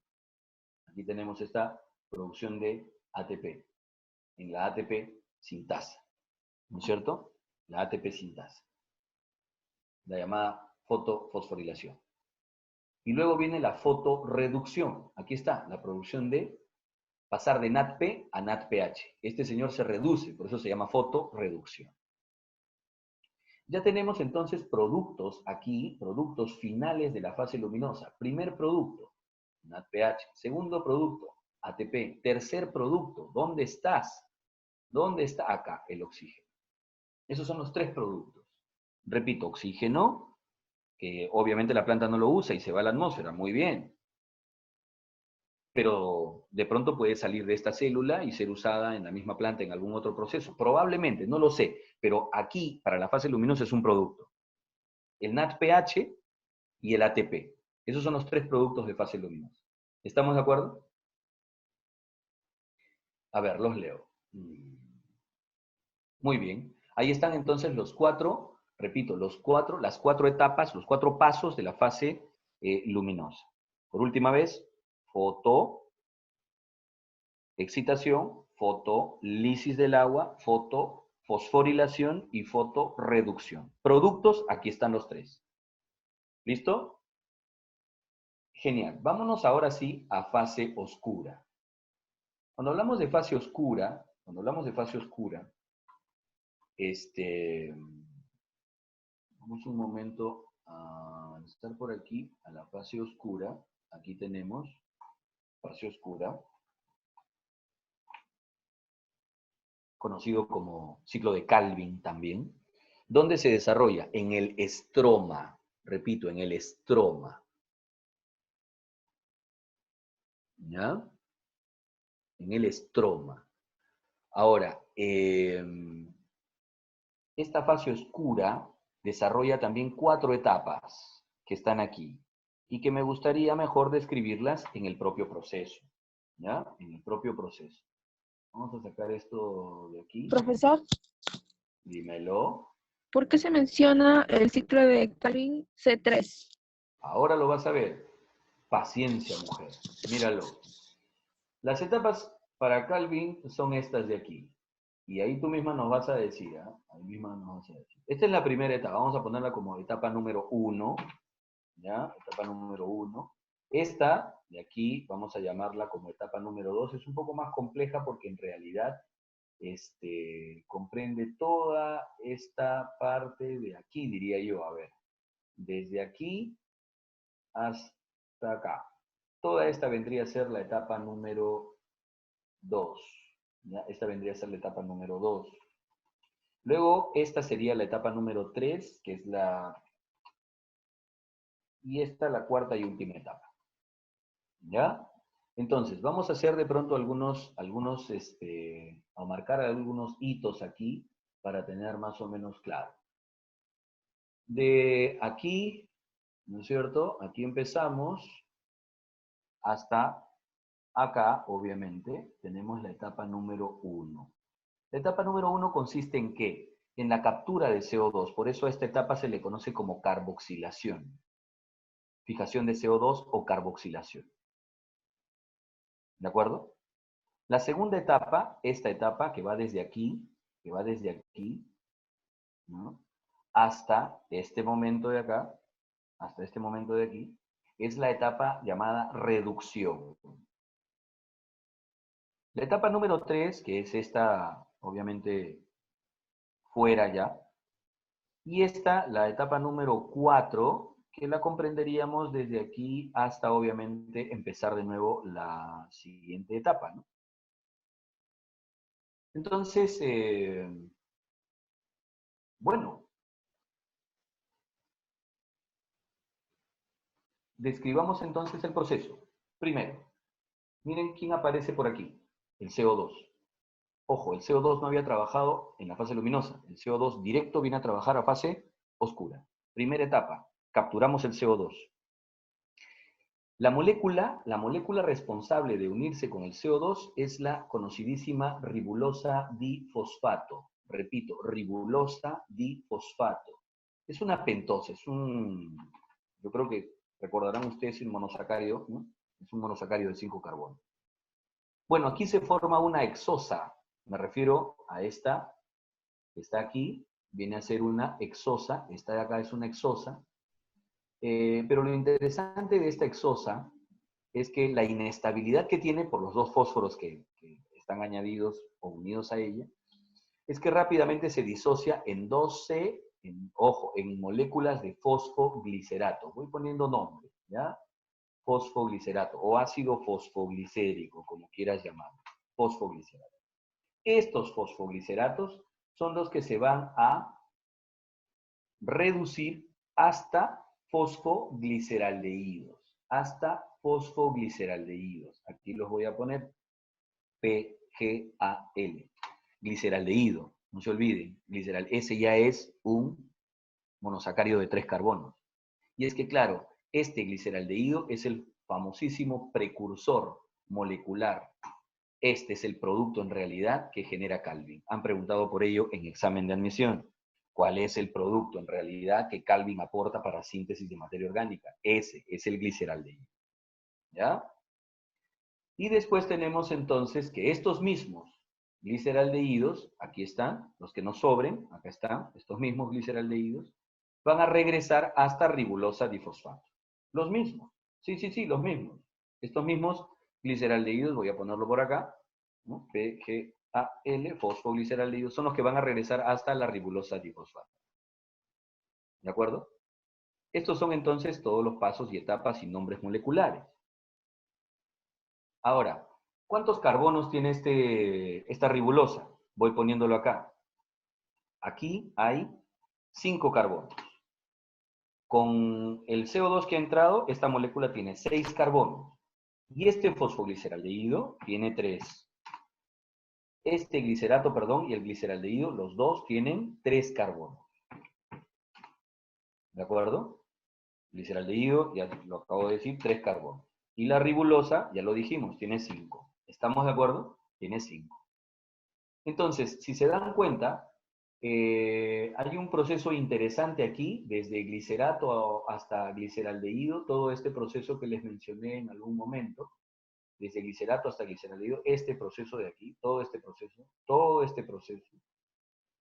aquí tenemos esta producción de ATP, en la ATP sintasa, ¿no es cierto? La ATP sintasa, la llamada fotofosforilación. Y luego viene la fotoreducción. Aquí está, la producción de pasar de NADP a NADPH. Este señor se reduce, por eso se llama fotoreducción. Ya tenemos entonces productos aquí, productos finales de la fase luminosa. Primer producto, NADPH. Segundo producto, ATP. Tercer producto, ¿dónde estás? ¿Dónde está? Acá, el oxígeno. Esos son los tres productos. Repito, oxígeno, que obviamente la planta no lo usa y se va a la atmósfera, muy bien. Pero de pronto puede salir de esta célula y ser usada en la misma planta en algún otro proceso. Probablemente, no lo sé, pero aquí, para la fase luminosa, es un producto. El NADPH y el ATP. Esos son los tres productos de fase luminosa. ¿Estamos de acuerdo? A ver, los leo. Muy bien. Ahí están entonces los cuatro, repito, las cuatro etapas, los cuatro pasos de la fase luminosa. Por última vez, fotoexcitación, fotolisis del agua, fotofosforilación y fotoreducción. Productos, aquí están los tres. ¿Listo? Genial. Vámonos ahora sí a fase oscura. Cuando hablamos de fase oscura, vamos un momento a estar por aquí, a la fase oscura. Aquí tenemos fase oscura, conocido como ciclo de Calvin también, donde se desarrolla en el estroma, repito, en el estroma. ¿Ya? en el estroma. Ahora, esta fase oscura desarrolla también 4 etapas que están aquí y que me gustaría mejor describirlas en el propio proceso, ¿ya? En el propio proceso. Vamos a sacar esto de aquí. Profesor, Dímelo. ¿por qué se menciona el ciclo de Calvin C3? Ahora lo vas a ver. Paciencia, mujer. Míralo. Las etapas para Calvin son estas de aquí. Y ahí tú misma nos vas a decir, ¿eh? Ahí misma nos vas a decir. Esta es la primera etapa. Vamos a ponerla como etapa número 1. ¿Ya? Etapa número 1. Esta de aquí vamos a llamarla como etapa número 2. Es un poco más compleja porque en realidad comprende toda esta parte de aquí, diría yo. A ver, desde aquí hasta acá. Toda esta vendría a ser la etapa número 2. ¿Ya? Esta vendría a ser la etapa número 2. Luego, esta sería la etapa número 3, que es la... Y esta la cuarta y última etapa. ¿Ya? Entonces, vamos a hacer de pronto a marcar algunos hitos aquí para tener más o menos claro. De aquí, ¿no es cierto? Aquí empezamos hasta acá, obviamente, tenemos la etapa número 1. La etapa número 1 consiste en ¿qué? En la captura de CO2. Por eso a esta etapa se le conoce como carboxilación. Fijación de CO2 o carboxilación. ¿De acuerdo? La segunda etapa, esta etapa que va desde aquí, ¿no? Hasta este momento de acá, hasta este momento de aquí, es la etapa llamada reducción. La etapa número 3, que es esta, obviamente, fuera ya, y esta, la etapa número 4, que la comprenderíamos desde aquí hasta, obviamente, empezar de nuevo la siguiente etapa, ¿no? Entonces, bueno, describamos entonces el proceso. Primero, miren quién aparece por aquí, el CO2. Ojo, el CO2 no había trabajado en la fase luminosa. El CO2 directo viene a trabajar a fase oscura. Primera etapa, capturamos el CO2. La molécula responsable de unirse con el CO2 es la conocidísima ribulosa difosfato. Repito, ribulosa difosfato. Es una pentosa, yo creo que recordarán ustedes un monosacárido, ¿no? Es un monosacárido de 5 carbonos. Bueno, aquí se forma una hexosa. Me refiero a esta que está aquí, viene a ser una hexosa. Esta de acá es una hexosa. Pero lo interesante de esta hexosa es que la inestabilidad que tiene por los dos fósforos que están añadidos o unidos a ella, es que rápidamente se disocia en 2C, ojo, en moléculas de fosfoglicerato. Voy poniendo nombre, ¿ya? Fosfoglicerato o ácido fosfoglicérico, como quieras llamarlo. Fosfoglicerato. Estos fosfogliceratos son los que se van a reducir hasta fosfogliceraldehídos. Hasta fosfogliceraldehídos. Aquí los voy a poner PGAL. Gliceraldehído. No se olviden. Gliceral. Ese ya es un monosacárido de 3 carbonos. Y es que, claro, este gliceraldehído es el famosísimo precursor molecular. Este es el producto en realidad que genera Calvin. Han preguntado por ello en examen de admisión. ¿Cuál es el producto en realidad que Calvin aporta para síntesis de materia orgánica? Ese es el gliceraldehído. ¿Ya? Y después tenemos entonces que estos mismos gliceraldehídos, aquí están, los que nos sobren, acá están, estos mismos gliceraldehídos, van a regresar hasta ribulosa difosfato. Los mismos. Sí, los mismos. Estos mismos gliceraldehídos, voy a ponerlo por acá, ¿no? PGAL, fosfogliceraldehídos, son los que van a regresar hasta la ribulosa difosfato. ¿De acuerdo? Estos son entonces todos los pasos y etapas y nombres moleculares. Ahora, ¿cuántos carbonos tiene esta ribulosa? Voy poniéndolo acá. Aquí hay 5 carbonos. Con el CO2 que ha entrado, esta molécula tiene 6 carbonos. Y este fosfogliceraldehído tiene 3. Este glicerato, perdón, y el gliceraldehído, los dos tienen 3 carbonos. ¿De acuerdo? Gliceraldehído, ya lo acabo de decir, 3 carbonos. Y la ribulosa, ya lo dijimos, tiene 5. ¿Estamos de acuerdo? Tiene 5. Entonces, si se dan cuenta, hay un proceso interesante aquí, desde glicerato hasta gliceraldehído, todo este proceso que les mencioné en algún momento, desde glicerato hasta gliceraldehído, este proceso de aquí, todo este proceso,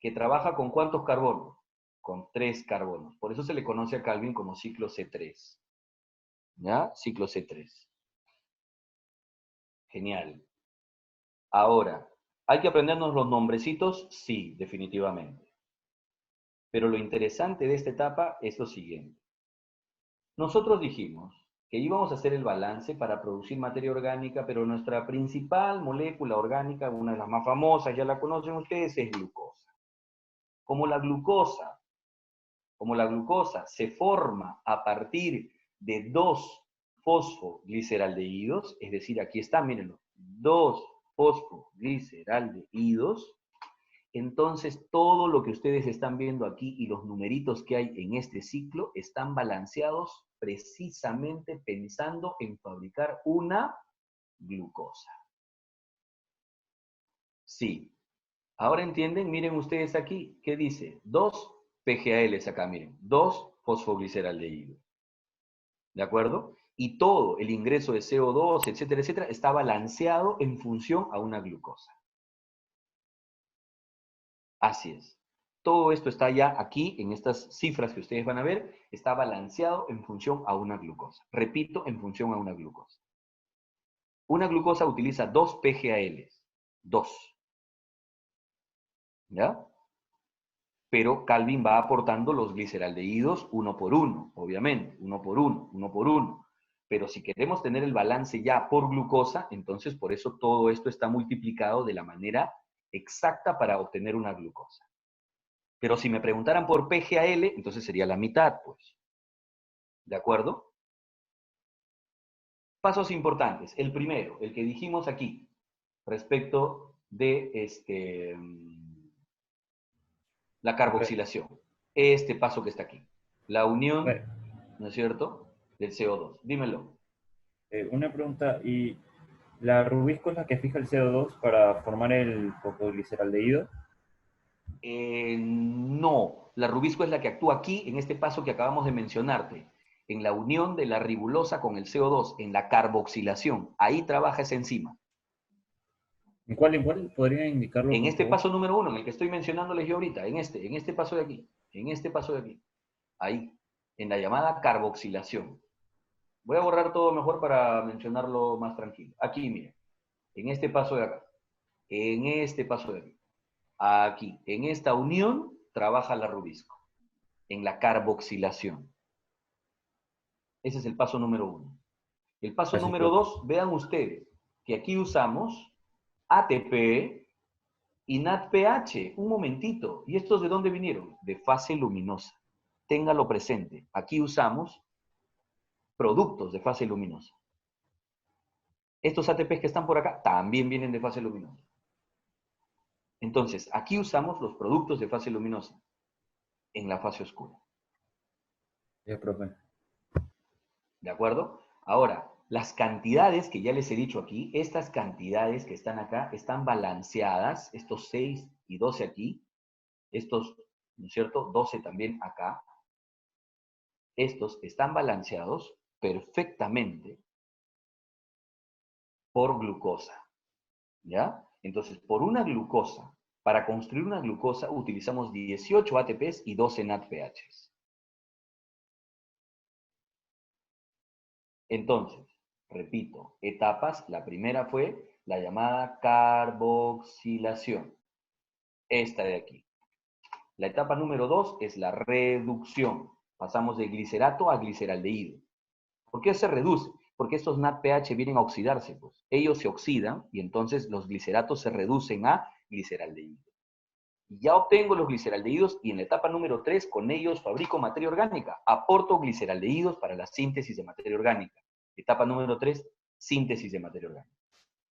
que trabaja con ¿cuántos carbonos? Con 3 carbonos. Por eso se le conoce a Calvin como ciclo C3. ¿Ya? Ciclo C3. Genial. Ahora, ¿hay que aprendernos los nombrecitos? Sí, definitivamente. Pero lo interesante de esta etapa es lo siguiente. Nosotros dijimos que íbamos a hacer el balance para producir materia orgánica, pero nuestra principal molécula orgánica, una de las más famosas, ya la conocen ustedes, es glucosa. Como la glucosa se forma a partir de 2 fosfogliceraldehídos, es decir, aquí están, mírenlo, 2 fosfogliceraldehídos, entonces todo lo que ustedes están viendo aquí y los numeritos que hay en este ciclo están balanceados precisamente pensando en fabricar una glucosa. Sí. Ahora entienden, miren ustedes aquí, ¿qué dice? 2 PGALs acá, miren, 2 fosfogliceraldehídos. ¿De acuerdo? Y todo el ingreso de CO2, etcétera, etcétera, está balanceado en función a una glucosa. Así es. Todo esto está ya aquí, en estas cifras que ustedes van a ver, está balanceado en función a una glucosa. Repito, en función a una glucosa. Una glucosa utiliza 2 PGALs. 2. ¿Ya? Pero Calvin va aportando los gliceraldehídos uno por uno, obviamente, uno por uno, uno por uno. Pero si queremos tener el balance ya por glucosa, entonces por eso todo esto está multiplicado de la manera exacta para obtener una glucosa. Pero si me preguntaran por PGAL, entonces sería la mitad, pues. ¿De acuerdo? Pasos importantes. El primero, el que dijimos aquí, respecto de la Ok. carboxilación. Este paso que está aquí. La unión, Bueno, ¿no es cierto?, del CO2. Dímelo. una pregunta, ¿y la rubisco es la que fija el CO2 para formar el fosfogliceraldehído? No, la rubisco es la que actúa aquí, en este paso que acabamos de mencionarte, en la unión de la ribulosa con el CO2, en la carboxilación. Ahí trabaja esa enzima. En cuál podría indicarlo, En por este favor? paso número 1, en el que estoy mencionándoles yo ahorita, en este paso de aquí, ahí, en la llamada carboxilación. Voy a borrar todo mejor para mencionarlo más tranquilo. Aquí, miren, en este paso de acá, en este paso de aquí, en esta unión trabaja la rubisco, en la carboxilación. Ese es el paso número 1. El paso Gracias, número profe. 2, vean ustedes, que aquí usamos ATP y NADPH. Un momentito. ¿Y estos de dónde vinieron? De fase luminosa. Téngalo presente. Aquí usamos productos de fase luminosa. Estos ATPs que están por acá también vienen de fase luminosa. Entonces, aquí usamos los productos de fase luminosa en la fase oscura. Gracias, profe. ¿De acuerdo? Ahora, las cantidades que ya les he dicho aquí, estas cantidades que están acá, están balanceadas, estos 6 y 12 aquí, estos, ¿no es cierto?, 12 también acá, estos están balanceados perfectamente por glucosa, ¿ya? Entonces, por una glucosa, para construir una glucosa utilizamos 18 ATPs y 12 NADPHs. Entonces, repito, etapas, la primera fue la llamada carboxilación, esta de aquí. La etapa número 2 es la reducción. Pasamos de glicerato a gliceraldehído. ¿Por qué se reduce? Porque estos NADPH vienen a oxidarse, pues. Ellos se oxidan y entonces los gliceratos se reducen a gliceraldehído. Ya obtengo los gliceraldehídos y en la etapa número 3 con ellos fabrico materia orgánica. Aporto gliceraldehídos para la síntesis de materia orgánica. Etapa número 3, síntesis de materia orgánica.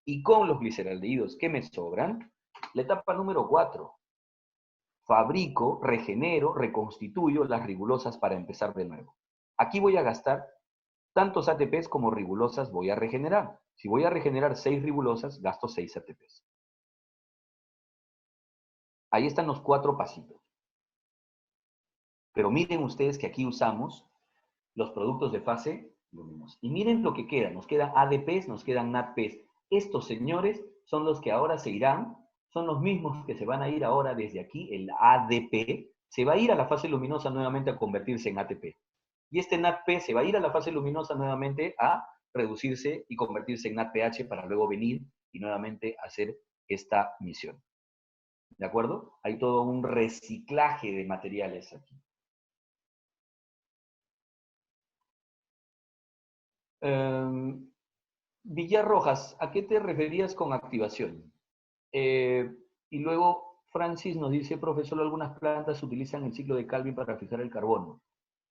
Y con los gliceraldehídos que me sobran, La etapa número 4. Fabrico, regenero, reconstituyo las ribulosas para empezar de nuevo. Aquí voy a gastar tantos ATPs como ribulosas voy a regenerar. Si voy a regenerar 6 ribulosas, gasto 6 ATPs. Ahí están los 4 pasitos. Pero miren ustedes que aquí usamos los productos de fase luminosa. Y miren lo que queda. Nos quedan ADPs, nos quedan NADPs. Estos señores son los que ahora se irán, son los mismos que se van a ir ahora desde aquí, el ADP, se va a ir a la fase luminosa nuevamente a convertirse en ATP. Y este NADP se va a ir a la fase luminosa nuevamente a reducirse y convertirse en NADPH para luego venir y nuevamente hacer esta misión. ¿De acuerdo? Hay todo un reciclaje de materiales aquí. Villarrojas, ¿a qué te referías con activación? Y luego Francis nos dice, profesor, algunas plantas utilizan el ciclo de Calvin para fijar el carbono.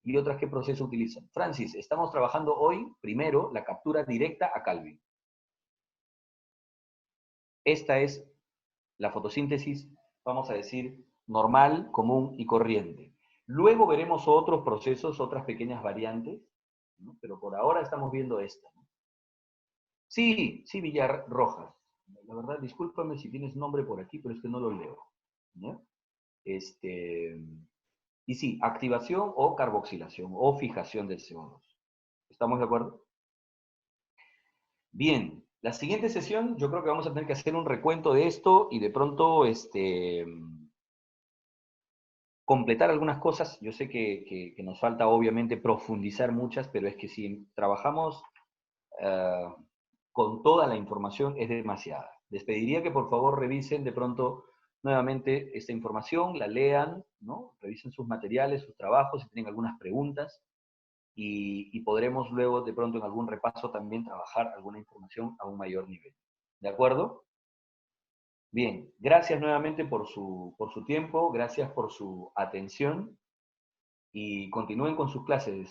¿Y otras qué proceso utilizan? Francis, estamos trabajando hoy, primero, la captura directa a Calvin. Esta es la fotosíntesis, vamos a decir, normal, común y corriente. Luego veremos otros procesos, otras pequeñas variantes, ¿no? Pero por ahora estamos viendo esta, ¿no? Sí, Villarrojas. La verdad, discúlpame si tienes nombre por aquí, pero es que no lo leo, ¿no? Y sí, activación o carboxilación o fijación del CO2. ¿Estamos de acuerdo? Bien, la siguiente sesión yo creo que vamos a tener que hacer un recuento de esto y de pronto completar algunas cosas. Yo sé que nos falta obviamente profundizar muchas, pero es que si trabajamos con toda la información es demasiada. Les pediría que por favor revisen de pronto nuevamente esta información, la lean, ¿no? Revisen sus materiales, sus trabajos, si tienen algunas preguntas, y podremos luego de pronto en algún repaso también trabajar alguna información a un mayor nivel. ¿De acuerdo? Bien, gracias nuevamente por su tiempo, gracias por su atención y continúen con sus clases.